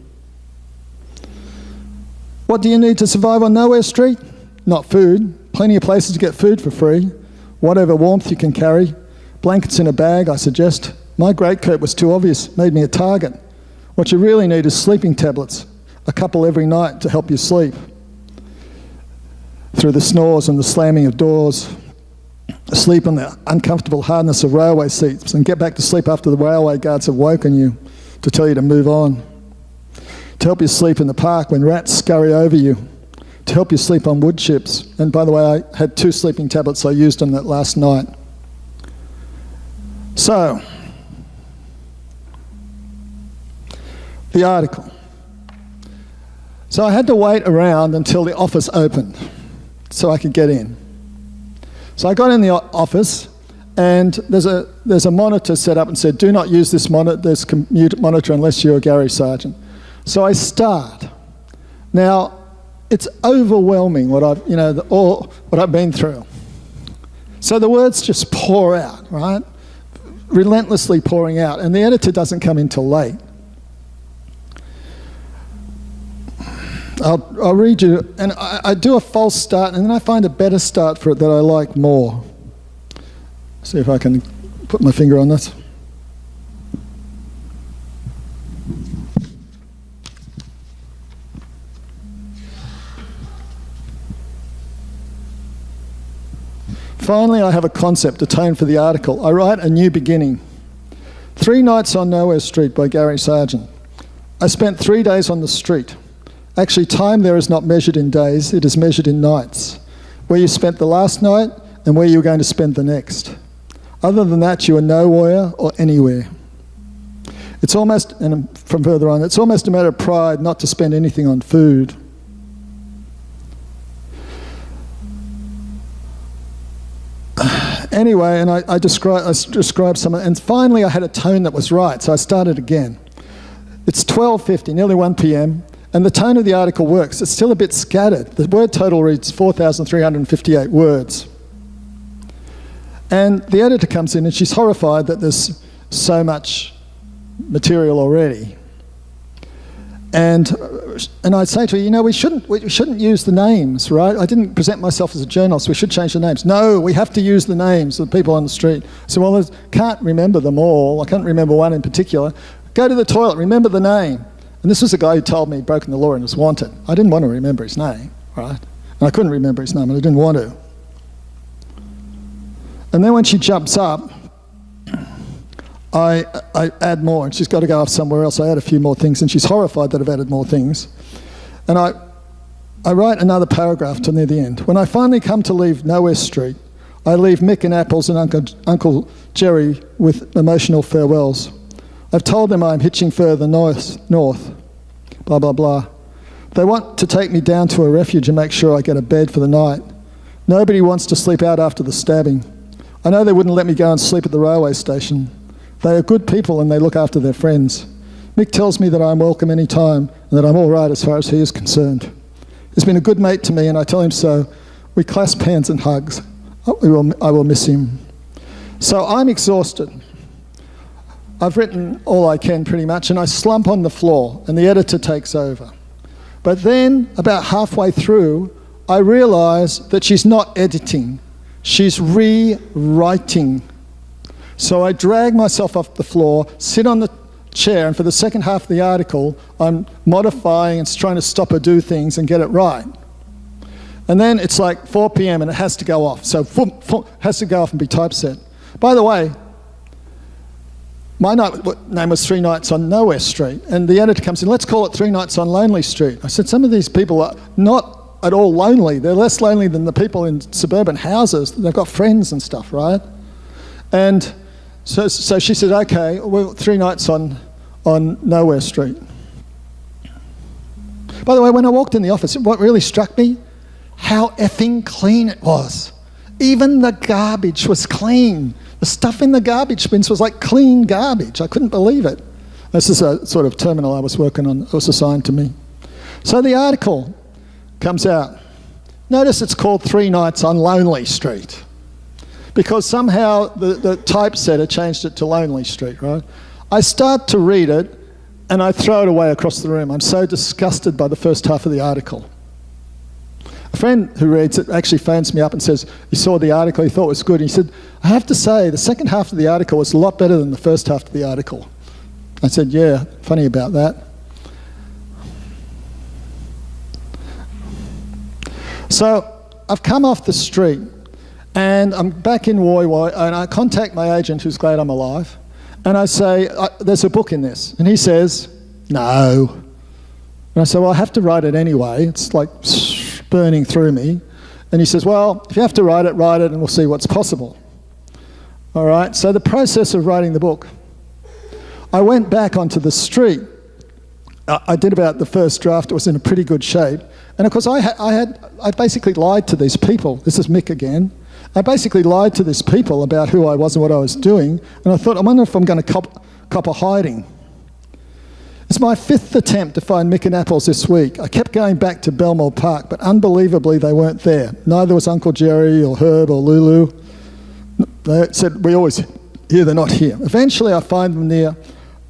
What do you need to survive on Nowhere Street? Not food. Plenty of places to get food for free. Whatever warmth you can carry. Blankets in a bag, I suggest. My greatcoat was too obvious, made me a target. What you really need is sleeping tablets. A couple every night to help you sleep. Through the snores and the slamming of doors. Sleep on the uncomfortable hardness of railway seats and get back to sleep after the railway guards have woken you to tell you to move on. To help you sleep in the park when rats scurry over you. To help you sleep on wood chips. And by the way, I had 2 sleeping tablets. I used them that last night. So, the article. So I had to wait around until the office opened so I could get in. So I got in the office, and there's a monitor set up and said, do not use this monitor unless you're Gary Sargent. So I start. Now, it's overwhelming what I've been through. So the words just pour out, right? Relentlessly pouring out, and the editor doesn't come in till late. I'll read you, and I do a false start, and then I find a better start for it that I like more. See if I can put my finger on this. Finally, I have a concept, a tone for the article. I write a new beginning. 3 Nights on Nowhere Street by Gary Sargent. I spent 3 days on the street. Actually, time there is not measured in days, it is measured in nights. Where you spent the last night and where you are going to spend the next. Other than that, you are nowhere or anywhere. It's almost, and from further on, it's almost a matter of pride not to spend anything on food. Anyway, and I described some, and finally I had a tone that was right, so I started again. It's 12:50, nearly 1 p.m, and the tone of the article works. It's still a bit scattered. The word total reads 4,358 words. And the editor comes in and she's horrified that there's so much material already. And I'd say to her, we shouldn't use the names, right? I didn't present myself as a journalist. We should change the names. No, we have to use the names of the people on the street. So, well, I can't remember them all. I can't remember one in particular. Go to the toilet, remember the name. And this was a guy who told me he'd broken the law and was wanted. I didn't want to remember his name, right? And I couldn't remember his name and I didn't want to. And then when she jumps up, I add more, and she's got to go off somewhere else. I add a few more things, and she's horrified that I've added more things. And I write another paragraph to near the end. When I finally come to leave Nowhere Street, I leave Mick and Apples and Uncle Jerry with emotional farewells. I've told them I'm hitching further north, blah, blah, blah. They want to take me down to a refuge and make sure I get a bed for the night. Nobody wants to sleep out after the stabbing. I know they wouldn't let me go and sleep at the railway station. They are good people and they look after their friends. Mick tells me that I'm welcome any time and that I'm all right as far as he is concerned. He's been a good mate to me and I tell him so. We clasp hands and hugs. I will miss him. So I'm exhausted. I've written all I can pretty much and I slump on the floor and the editor takes over. But then about halfway through, I realise that she's not editing. She's rewriting. So I drag myself off the floor, sit on the chair, and for the second half of the article, I'm modifying and trying to stop her do things and get it right. And then it's like 4 p.m. and it has to go off. So it has to go off and be typeset. By the way, my name was 3 Nights on Nowhere Street, and the editor comes in, let's call it 3 Nights on Lonely Street. I said, some of these people are not at all lonely. They're less lonely than the people in suburban houses. They've got friends and stuff, right? And so she said, okay, well, 3 Nights on Nowhere Street. By the way, when I walked in the office, what really struck me, how effing clean it was. Even the garbage was clean. The stuff in the garbage bins was like clean garbage. I couldn't believe it. This is a sort of terminal I was working on. It was assigned to me. So the article comes out. Notice it's called 3 Nights on Lonely Street, because somehow the typesetter changed it to Lonely Street, right? I start to read it and I throw it away across the room. I'm so disgusted by the first half of the article. A friend who reads it actually phones me up and says, he saw the article, he thought it was good. And he said, I have to say, the second half of the article was a lot better than the first half of the article. I said, yeah, funny about that. So I've come off the street and I'm back in Woy Woy and I contact my agent who's glad I'm alive and I say, there's a book in this. And he says, no. And I say, well, I have to write it anyway. It's like burning through me. And he says, well, if you have to write it and we'll see what's possible. All right, so the process of writing the book. I went back onto the street. I did about the first draft. It was in a pretty good shape. And of course, I basically lied to these people. This is Mick again. I basically lied to these people about who I was and what I was doing. And I thought, I wonder if I'm going to cop a hiding. It's my 5th attempt to find Mick and Apples this week. I kept going back to Belmore Park, but unbelievably they weren't there. Neither was Uncle Jerry or Herb or Lulu. They said, we always hear they're not here. Eventually I find them near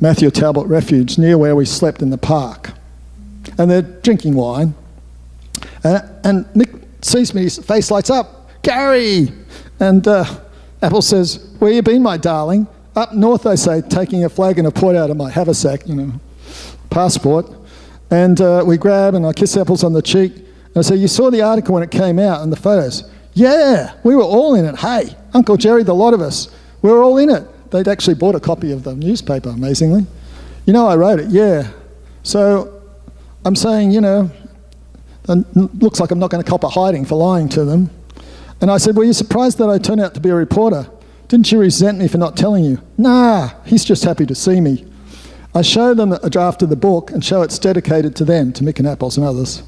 Matthew Talbot Refuge, near where we slept in the park. And they're drinking wine. And Mick sees me, his face lights up. Gary! And Apple says, where you been, my darling? Up north, they say, taking a flagon of port out of my haversack, passport. And we grab and I kiss Apples on the cheek. And I say, you saw the article when it came out and the photos? Yeah, we were all in it. Hey, Uncle Jerry, the lot of us, we were all in it. They'd actually bought a copy of the newspaper, amazingly. I wrote it, yeah. So I'm saying, looks like I'm not going to cop a hiding for lying to them. And I said, were you surprised that I turned out to be a reporter? Didn't you resent me for not telling you? Nah, he's just happy to see me. I show them a draft of the book and show it's dedicated to them, to Mick and Apples and others.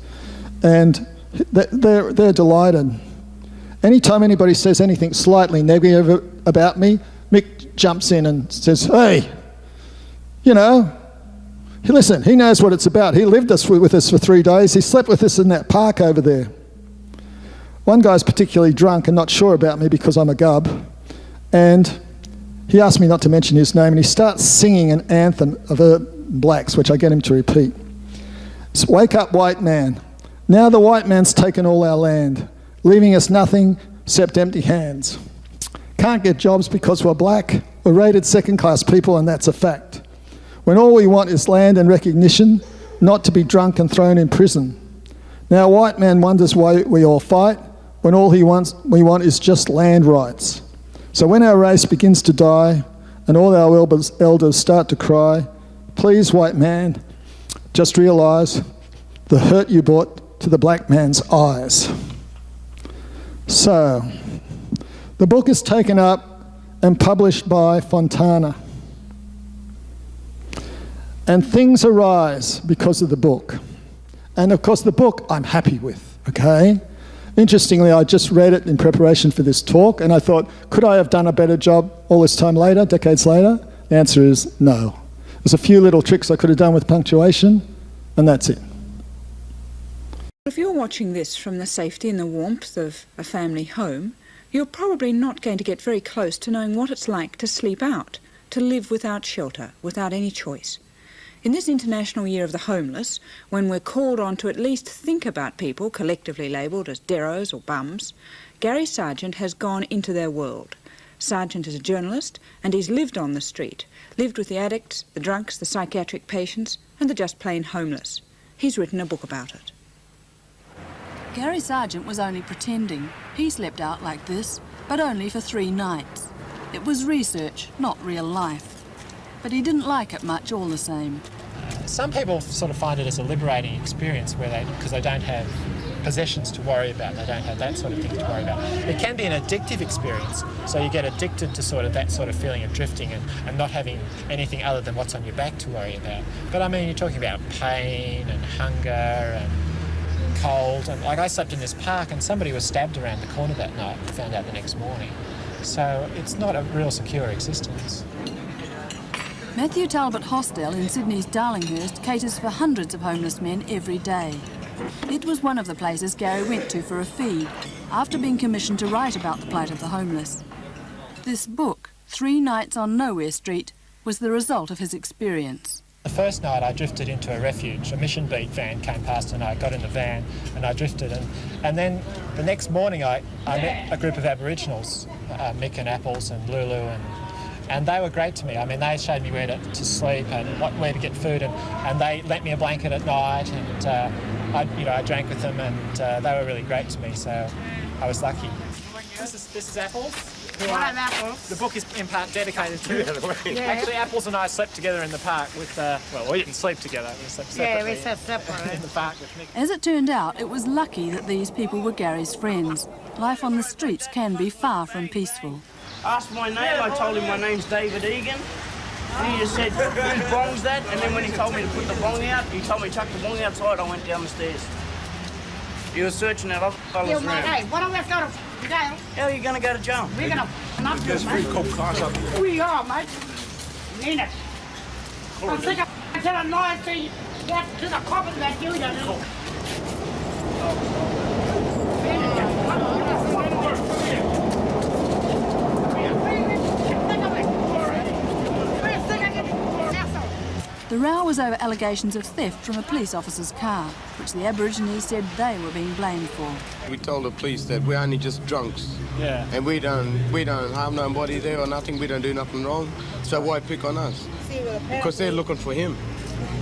And they're delighted. Anytime anybody says anything slightly negative about me, Mick jumps in and says, hey, you know, listen, he knows what it's about. He lived with us for 3 days. He slept with us in that park over there. One guy's particularly drunk and not sure about me because I'm a gub. And he asked me not to mention his name, and he starts singing an anthem of blacks, which I get him to repeat. It's, wake up, white man. Now the white man's taken all our land, leaving us nothing except empty hands. Can't get jobs because we're black. We're rated second-class people, and that's a fact. When all we want is land and recognition, not to be drunk and thrown in prison. Now white man wonders why we all fight, when all we want is just land rights. So when our race begins to die, and all our elders start to cry, please, white man, just realise the hurt you brought to the black man's eyes. So, the book is taken up and published by Fontana. And things arise because of the book. And of course the book I'm happy with, okay? Interestingly, I just read it in preparation for this talk, and I thought, could I have done a better job all this time later, decades later? The answer is no. There's a few little tricks I could have done with punctuation, and that's it. If you're watching this from the safety and the warmth of a family home, you're probably not going to get very close to knowing what it's like to sleep out, to live without shelter, without any choice. In this International Year of the Homeless, when we're called on to at least think about people collectively labelled as deros or bums, Gary Sargent has gone into their world. Sargent is a journalist, and he's lived on the street, lived with the addicts, the drunks, the psychiatric patients, and the just plain homeless. He's written a book about it. Gary Sargent was only pretending. He slept out like this, but only for 3 nights. It was research, not real life. But he didn't like it much all the same. Some people sort of find it as a liberating experience because they don't have possessions to worry about, they don't have that sort of thing to worry about. It can be an addictive experience, so you get addicted to sort of that sort of feeling of drifting and not having anything other than what's on your back to worry about. But I mean, you're talking about pain and hunger and cold, and like I slept in this park and somebody was stabbed around the corner that night and found out the next morning. So it's not a real secure existence. Matthew Talbot Hostel in Sydney's Darlinghurst caters for hundreds of homeless men every day. It was one of the places Gary went to for a feed, after being commissioned to write about the plight of the homeless. This book, 3 Nights on Nowhere Street, was the result of his experience. The first night I drifted into a refuge. A Mission Beat van came past and I got in the van and I drifted. And then the next morning I met a group of Aboriginals, Mick and Apples and Lulu, and they were great to me. I mean, they showed me where to sleep and where to get food, and they lent me a blanket at night, and I drank with them, and they were really great to me, so I was lucky. This is Apples. Apples. The book is in part dedicated to. Yeah. Actually, Apples and I slept together in the park with, we didn't sleep together, we slept separately. Yeah, we slept separately. In the park with Mick. As it turned out, it was lucky that these people were Gary's friends. Life on the streets can be far from peaceful. Asked my name, I told him my name's David Egan. And he just said, whose bong's that? And then when he told me to put the bong out, he told me to chuck the bong outside, I went down the stairs. He was searching that other fella's room. Hey, why don't we have to go to jail? How are you going to go to jail? We're going to not do it, mate. We are, mate. Mean it. I'm sick of telling lies to the coppers about you, The row was over allegations of theft from a police officer's car, which the Aborigines said they were being blamed for. We told the police that we're only just drunks. Yeah. And we don't harm nobody there or nothing, we don't do nothing wrong. So why pick on us? Because they're looking for him,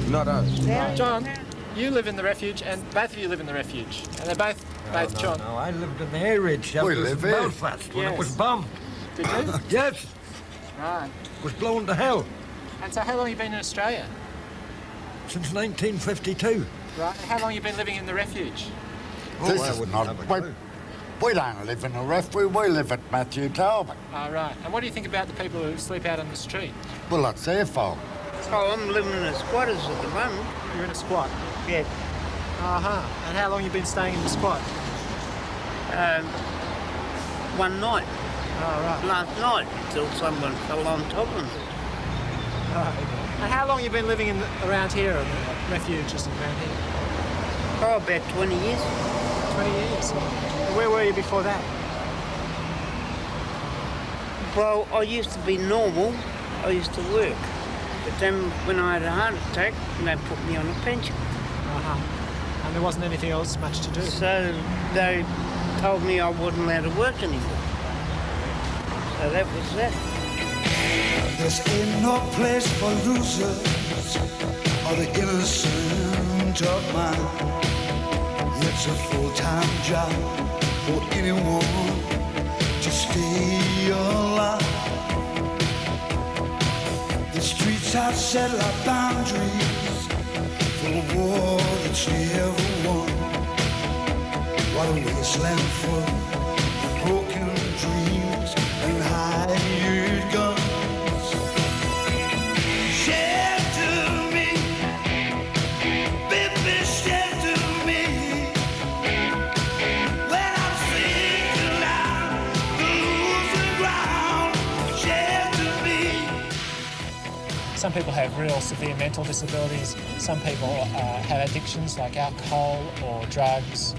not us. John, you live in the refuge, and both of you live in the refuge. And they're both John. No, I lived in the Hay Ridge. We live in Belfast when it was bombed. Did you? Yes. Right. It was blown to hell. And so how long have you been in Australia? Since 1952. Right. And how long have you been living in the refuge? This is not... We don't live in a refuge, we live at Matthew Talbot. Oh, right. And what do you think about the people who sleep out on the street? Well, that's their fault. Oh, I'm living in a squatters at the moment. You're in a squat? Yeah. Uh-huh. And how long have you been staying in the squat? one night, Oh, right. last night, till someone fell on top of me. And how long have you been living around here, in the refuge, just around here? Oh, about 20 years. 20 years. Where were you before that? Well, I used to be normal. I used to work. But then when I had a heart attack, they put me on a pension. Uh-huh. And there wasn't anything else much to do? So they told me I wasn't allowed to work anymore. So that was that. There's ain't no place for losers or the innocent of mind. It's a full-time job for anyone to stay alive. The streets have set like boundaries for a war that's never won. What a wasteland for broken dreams and hired guns. Shelter me, baby, shelter me. When I'm sinking down, losing ground, shelter me. Some people have real severe mental disabilities. Some people have addictions like alcohol or drugs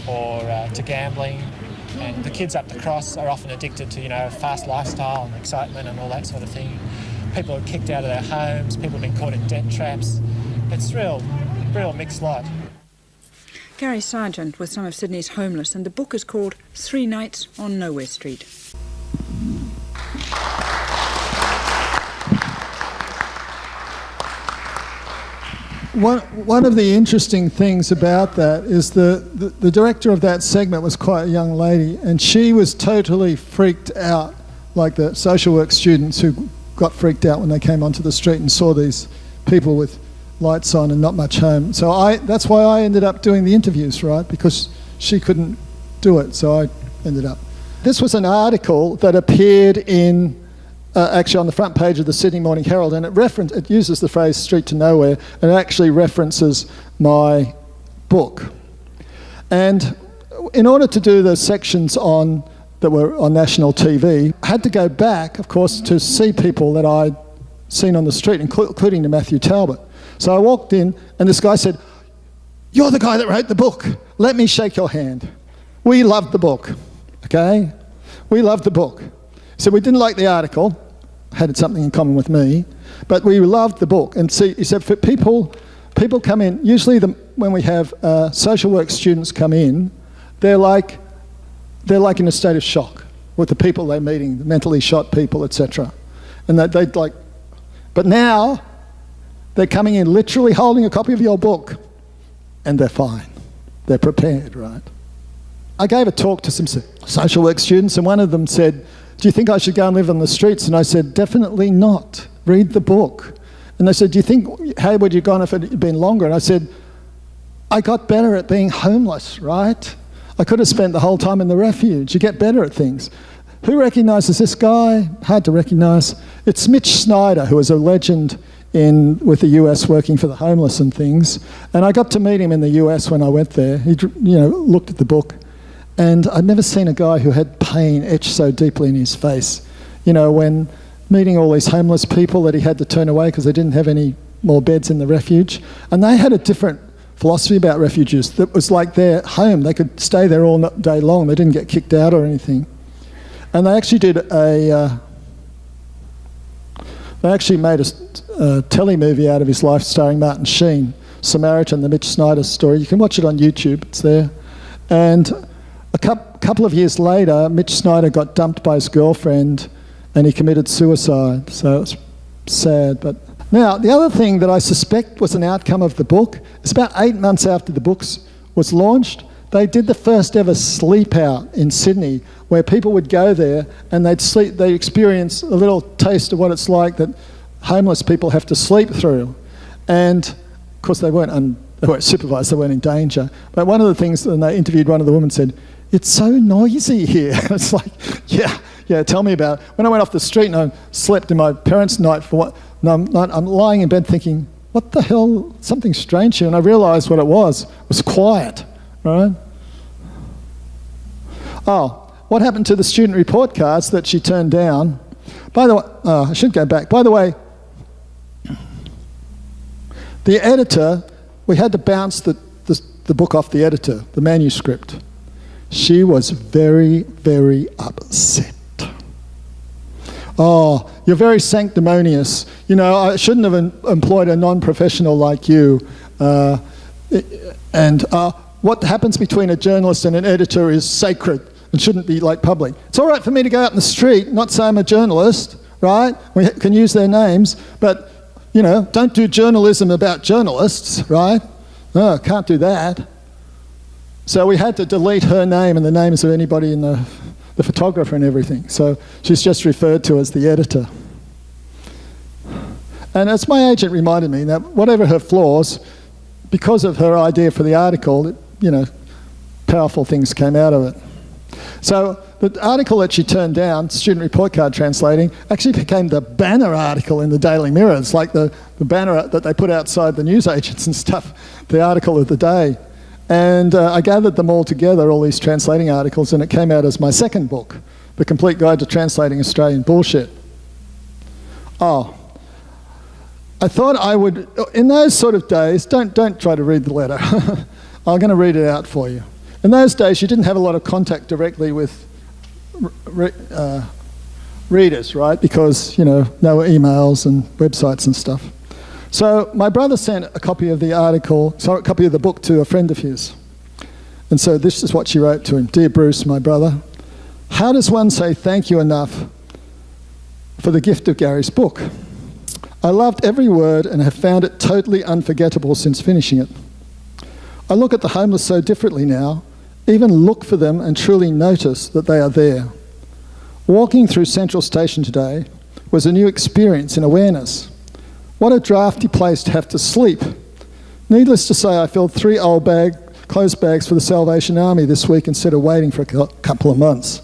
or to gambling. And the kids up the cross are often addicted to, a fast lifestyle and excitement and all that sort of thing. People are kicked out of their homes. People have been caught in debt traps. It's real mixed lot. Gary Sargent with some of Sydney's homeless, and the book is called 3 Nights on Nowhere Street. One of the interesting things about that is the director of that segment was quite a young lady, and she was totally freaked out, like the social work students who got freaked out when they came onto the street and saw these people with lights on and not much home. So that's why I ended up doing the interviews, right? Because she couldn't do it, so I ended up. This was an article that appeared in actually on the front page of the Sydney Morning Herald, and it uses the phrase "street to nowhere," and it actually references my book. And in order to do the sections that were on national TV, I had to go back, of course, to see people that I'd seen on the street, including to Matthew Talbot. So I walked in, and this guy said, "You're the guy that wrote the book. Let me shake your hand. We loved the book, okay? We loved the book." So we didn't like the article, had something in common with me, but we loved the book. And see, he said, for people come in, usually when we have social work students come in, they're like in a state of shock with the people they're meeting, the mentally shot people, etc. And they'd like, but now they're coming in literally holding a copy of your book, and they're fine. They're prepared, right? I gave a talk to some social work students, and one of them said, "Do you think I should go and live on the streets?" And I said, "Definitely not. Read the book." And they said, "Do you think, how would you have gone if it had been longer?" And I said, "I got better at being homeless, right? I could have spent the whole time in the refuge. You get better at things." Who recognises this guy? Hard to recognise. It's Mitch Snyder, who is a legend with the US working for the homeless and things. And I got to meet him in the US when I went there. He looked at the book. And I'd never seen a guy who had pain etched so deeply in his face. When meeting all these homeless people that he had to turn away because they didn't have any more beds in the refuge. And they had a different philosophy about refuges that was like their home. They could stay there all day long. They didn't get kicked out or anything. And they actually did they actually made a telly-movie out of his life starring Martin Sheen, Samaritan, the Mitch Snyder story. You can watch it on YouTube, it's there. And a couple of years later, Mitch Snyder got dumped by his girlfriend and he committed suicide. So it's sad. But now, the other thing that I suspect was an outcome of the book is about 8 months after the book was launched, they did the first ever sleep out in Sydney, where people would go there and they'd experience a little taste of what it's like that homeless people have to sleep through. And of course they weren't supervised, they weren't in danger. But one of the things, when they interviewed one of the women, said, "It's so noisy here." It's like, yeah, tell me about it. When I went off the street and I slept in my parents' night I'm lying in bed thinking, what the hell, something strange here. And I realised what it was quiet, right? Oh, what happened to the student report cards that she turned down? By the way, I should go back. By the way, the editor, we had to bounce the book off the editor, the manuscript. She was very, very upset. Oh, you're very sanctimonious. You know, I shouldn't have employed a non-professional like you. What happens between a journalist and an editor is sacred and shouldn't be like public. It's all right for me to go out in the street, not say I'm a journalist, right? We can use their names, but, you know, don't do journalism about journalists, right? No, can't do that. So we had to delete her name and the names of anybody in the photographer and everything. So she's just referred to as the editor. And as my agent reminded me, that whatever her flaws, because of her idea for the article, you know, powerful things came out of it. So the article that she turned down, student report card translating, actually became the banner article in the Daily Mirror. It's like the banner that they put outside the newsagents and stuff, the article of the day. And I gathered them all together, all these translating articles, and it came out as my second book, The Complete Guide to Translating Australian Bullshit. Oh, I thought I would, in those sort of days, don't try to read the letter. I'm going to read it out for you. In those days, you didn't have a lot of contact directly with readers, right? Because, you know, there were emails and websites and stuff. So my brother sent a copy of the book to a friend of his. And so this is what she wrote to him. Dear Bruce, my brother, how does one say thank you enough for the gift of Gary's book? I loved every word and have found it totally unforgettable since finishing it. I look at the homeless so differently now, even look for them and truly notice that they are there. Walking through Central Station today was a new experience in awareness. What a drafty place to have to sleep. Needless to say, I filled 3 old clothes bags for the Salvation Army this week instead of waiting for a couple of months.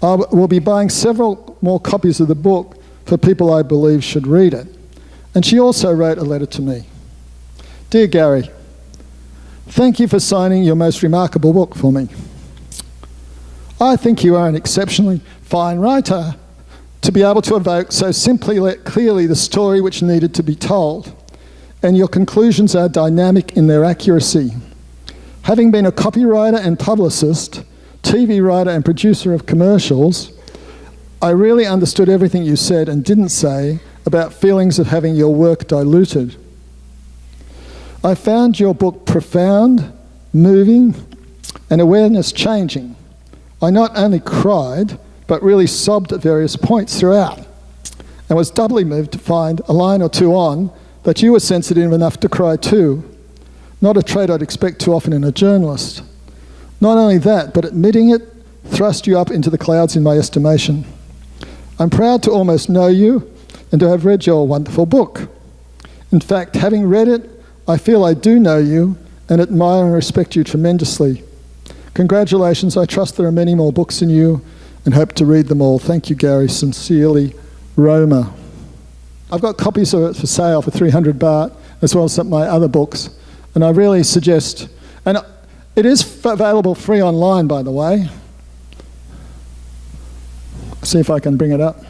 I will be buying several more copies of the book for people I believe should read it. And she also wrote a letter to me. Dear Gary, thank you for signing your most remarkable book for me. I think you are an exceptionally fine writer to be able to evoke so simply yet clearly the story which needed to be told, and your conclusions are dynamic in their accuracy. Having been a copywriter and publicist, TV writer and producer of commercials, I really understood everything you said and didn't say about feelings of having your work diluted. I found your book profound, moving, and awareness-changing. I not only cried, but really sobbed at various points throughout, and was doubly moved to find a line or two on that you were sensitive enough to cry too. Not a trait I'd expect too often in a journalist. Not only that, but admitting it thrust you up into the clouds in my estimation. I'm proud to almost know you and to have read your wonderful book. In fact, having read it, I feel I do know you and admire and respect you tremendously. Congratulations, I trust there are many more books in you and hope to read them all. Thank you, Gary. Sincerely, Roma. I've got copies of it for sale for 300 baht, as well as some of my other books. And I really suggest, and it is available free online, by the way. See if I can bring it up.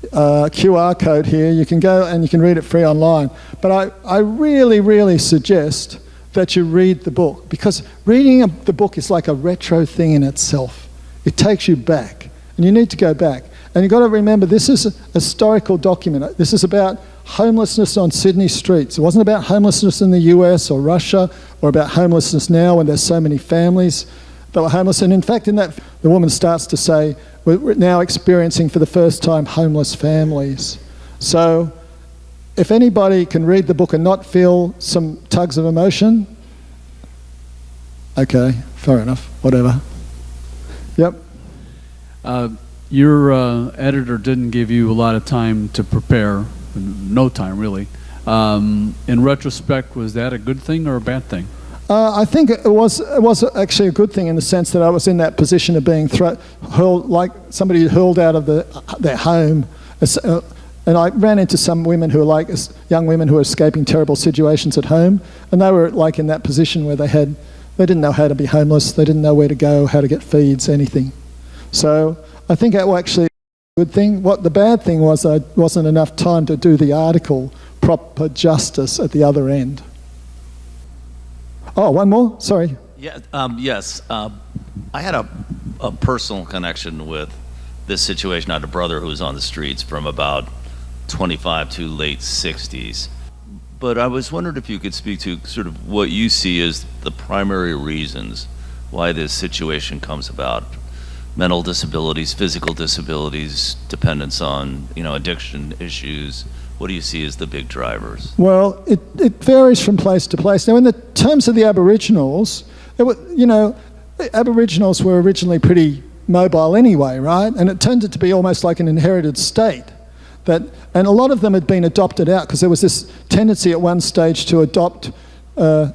QR code here. You can go and you can read it free online. But I really, really suggest that you read the book, because reading the book is like a retro thing in itself. It takes you back, and you need to go back. And you've got to remember, this is a historical document. This is about homelessness on Sydney streets. It wasn't about homelessness in the US or Russia, or about homelessness now when there's so many families that were homeless. And in fact, in that, the woman starts to say, we're now experiencing for the first time homeless families. So if anybody can read the book and not feel some tugs of emotion, okay, fair enough, whatever. Yep. Your editor didn't give you a lot of time to prepare, no time really. In retrospect, was that a good thing or a bad thing? I think it was actually a good thing in the sense that I was in that position of being hurled, like somebody hurled out of their home. And I ran into some women who were like young women who were escaping terrible situations at home, and they were like in that position where they didn't know how to be homeless, they didn't know where to go, how to get feeds, anything. So I think that was actually a good thing. What the bad thing was, there wasn't enough time to do the article proper justice at the other end. Oh, one more? Sorry. Yeah, yes. I had a personal connection with this situation. I had a brother who was on the streets from about 25 to late 60s. But I was wondering if you could speak to sort of what you see as the primary reasons why this situation comes about. Mental disabilities, physical disabilities, dependence on, addiction issues. What do you see as the big drivers? Well, it varies from place to place. Now, in the terms of the Aboriginals, Aboriginals were originally pretty mobile anyway, right? And it tended to be almost like an inherited state. And a lot of them had been adopted out because there was this tendency at one stage to adopt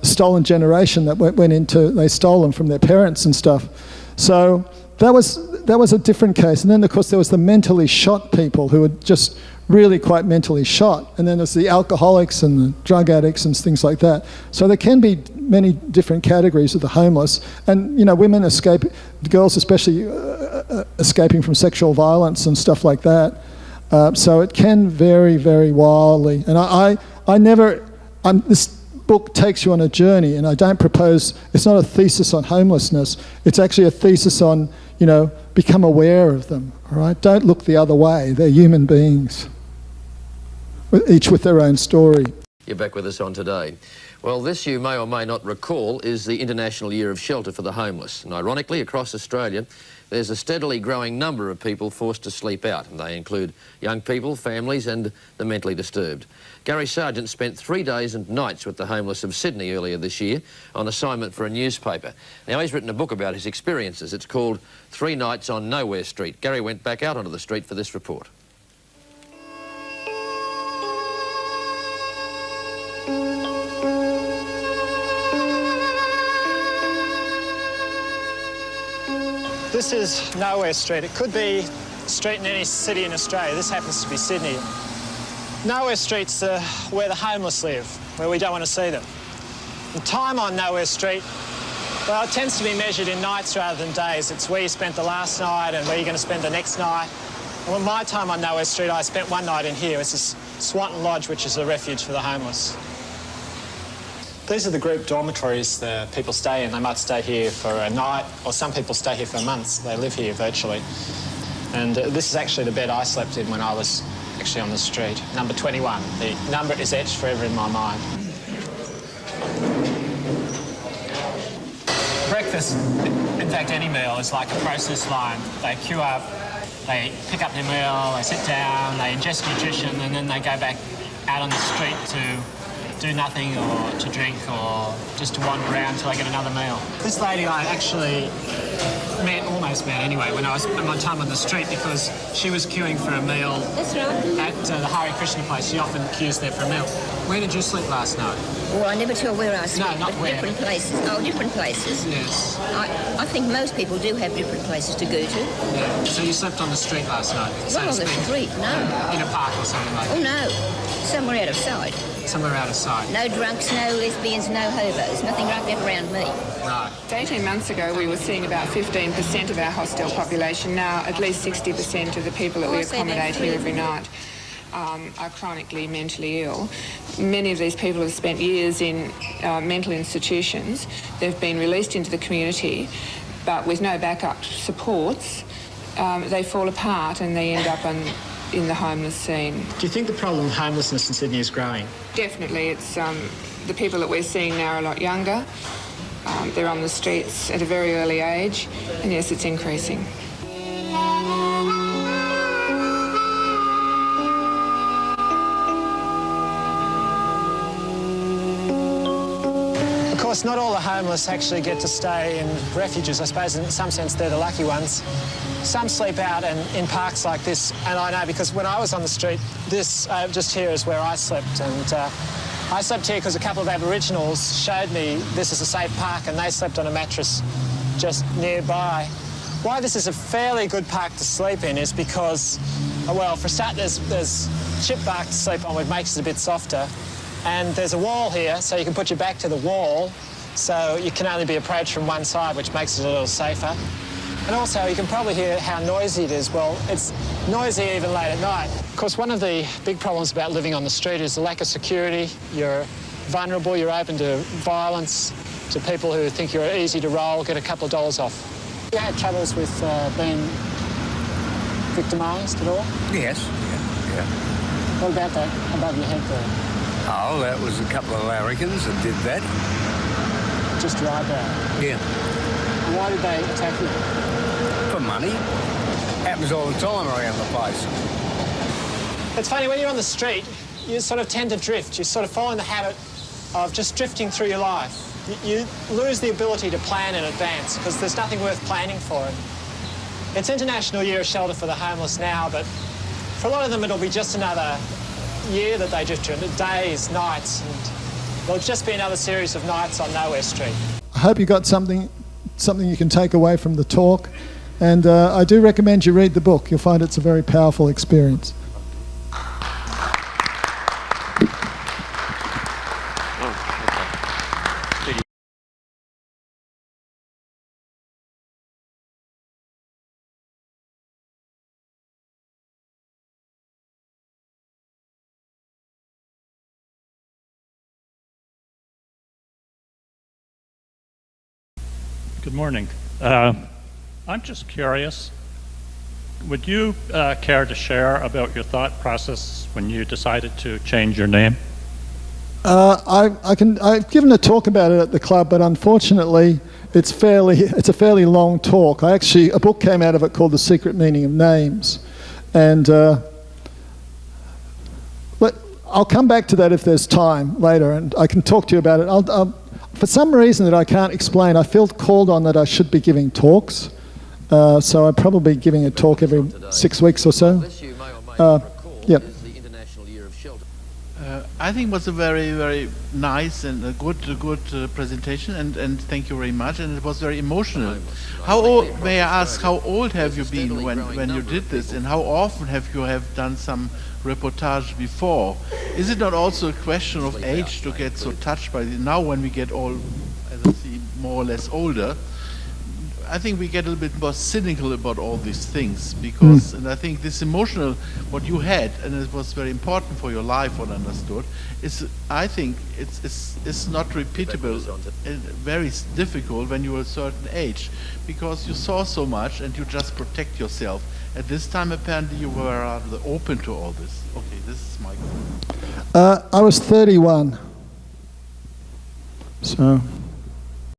stolen generation that went into, they stole them from their parents and stuff. So that was a different case. And then, of course, there was the mentally shot people who were just really quite mentally shot. And then there's the alcoholics and the drug addicts and things like that. So there can be many different categories of the homeless. And, women girls especially escaping from sexual violence and stuff like that. So it can vary very wildly. And this book takes you on a journey, and I don't propose, it's not a thesis on homelessness, it's actually a thesis on, become aware of them, all right? Don't look the other way. They're human beings, each with their own story. You're back with us on Today. Well, this, you may or may not recall, is the International Year of Shelter for the Homeless. And ironically, across Australia, there's a steadily growing number of people forced to sleep out, and they include young people, families and the mentally disturbed. Gary Sargent spent 3 days and nights with the homeless of Sydney earlier this year on assignment for a newspaper. Now, he's written a book about his experiences. It's called 3 Nights on Nowhere Street. Gary went back out onto the street for this report. This is Nowhere Street. It could be a street in any city in Australia. This happens to be Sydney. Nowhere Street's where the homeless live, where we don't want to see them. The time on Nowhere Street, well, it tends to be measured in nights rather than days. It's where you spent the last night and where you're going to spend the next night. And with my time on Nowhere Street, I spent one night in here. This is Swanton Lodge, which is a refuge for the homeless. These are the group dormitories that people stay in. They might stay here for a night, or some people stay here for months. They live here virtually. And this is actually the bed I slept in when I was actually on the street. Number 21. The number is etched forever in my mind. Breakfast, in fact, any meal is like a process line. They queue up, they pick up their meal, they sit down, they ingest nutrition, and then they go back out on the street to do nothing or to drink or just to wander around until I get another meal. This lady I actually almost met anyway when I was at my time on the street because she was queuing for a meal. That's right. At the Hare Krishna place. She often queues there for a meal. Where did you sleep last night? Well, I never tell where I sleep. No, not where. Different places. Oh, different places. Yes. I think most people do have different places to go to. Yeah. So you slept on the street last night? Not on the street, no. In a park or something like that? Oh, no. Somewhere out of sight. Somewhere out of sight? No drunks, no lesbians, no hobos. Nothing like that around me. Right. 18 months ago, we were seeing about 15% of our hostel population. Now, at least 60% of the people that we accommodate here every night are chronically mentally ill. Many of these people have spent years in mental institutions. They've been released into the community, but with no backup supports, they fall apart and they end up in the homeless scene. Do you think the problem of homelessness in Sydney is growing? Definitely. It's the people that we're seeing now are a lot younger. They're on the streets at a very early age, and yes, it's increasing. Of course, not all the homeless actually get to stay in refuges. I suppose in some sense they're the lucky ones. Some sleep out in parks like this, and I know because when I was on the street, this just here is where I slept, and I slept here because a couple of Aboriginals showed me this is a safe park, and they slept on a mattress just nearby. Why this is a fairly good park to sleep in is because, well, for a start, there's chip bark to sleep on, which makes it a bit softer, and there's a wall here, so you can put your back to the wall, so you can only be approached from one side, which makes it a little safer. And also, you can probably hear how noisy it is. Well, it's noisy even late at night. Of course, one of the big problems about living on the street is the lack of security. You're vulnerable, you're open to violence, to people who think you're easy to roll, get a couple of dollars off. You had troubles with being victimised at all? Yes, yeah. What about that above your head there? Oh, that was a couple of larrikins that did that. Just your eyebrow? Yeah. And why did they attack you? For money. Happens all the time around the place. It's funny, when you're on the street, you sort of tend to drift. You sort of fall in the habit of just drifting through your life. You lose the ability to plan in advance because there's nothing worth planning for. And it's International Year of Shelter for the Homeless now, but for a lot of them it'll be just another year that they drift through, days, nights, and there'll just be another series of nights on Nowhere Street. I hope you got something you can take away from the talk, and I do recommend you read the book. You'll find it's a very powerful experience. Good morning. I'm just curious, would you care to share about your thought process when you decided to change your name? I've given a talk about it at the club, but unfortunately it's a fairly long talk. A book came out of it called The Secret Meaning of Names, and I'll come back to that if there's time later, and I can talk to you about it. For some reason that I can't explain, I feel called on that I should be giving talks. So I'm probably giving a talk every 6 weeks or so. Yep. I think it was a very, very nice and a good presentation, and thank you very much. And it was very emotional. May I ask, how old have you been when you did this, and how often have you done some reportage before? Is it not also a question of age to get so touched by it? Now when we get all, as I see, more or less older, I think we get a little bit more cynical about all these things, because, and I think this emotional, what you had, and it was very important for your life, what I understood, is, I think it's not repeatable and very difficult when you're a certain age, because you saw so much and you just protect yourself. At this time, apparently, you were rather open to all this. Okay, this is my question. I was 31. So...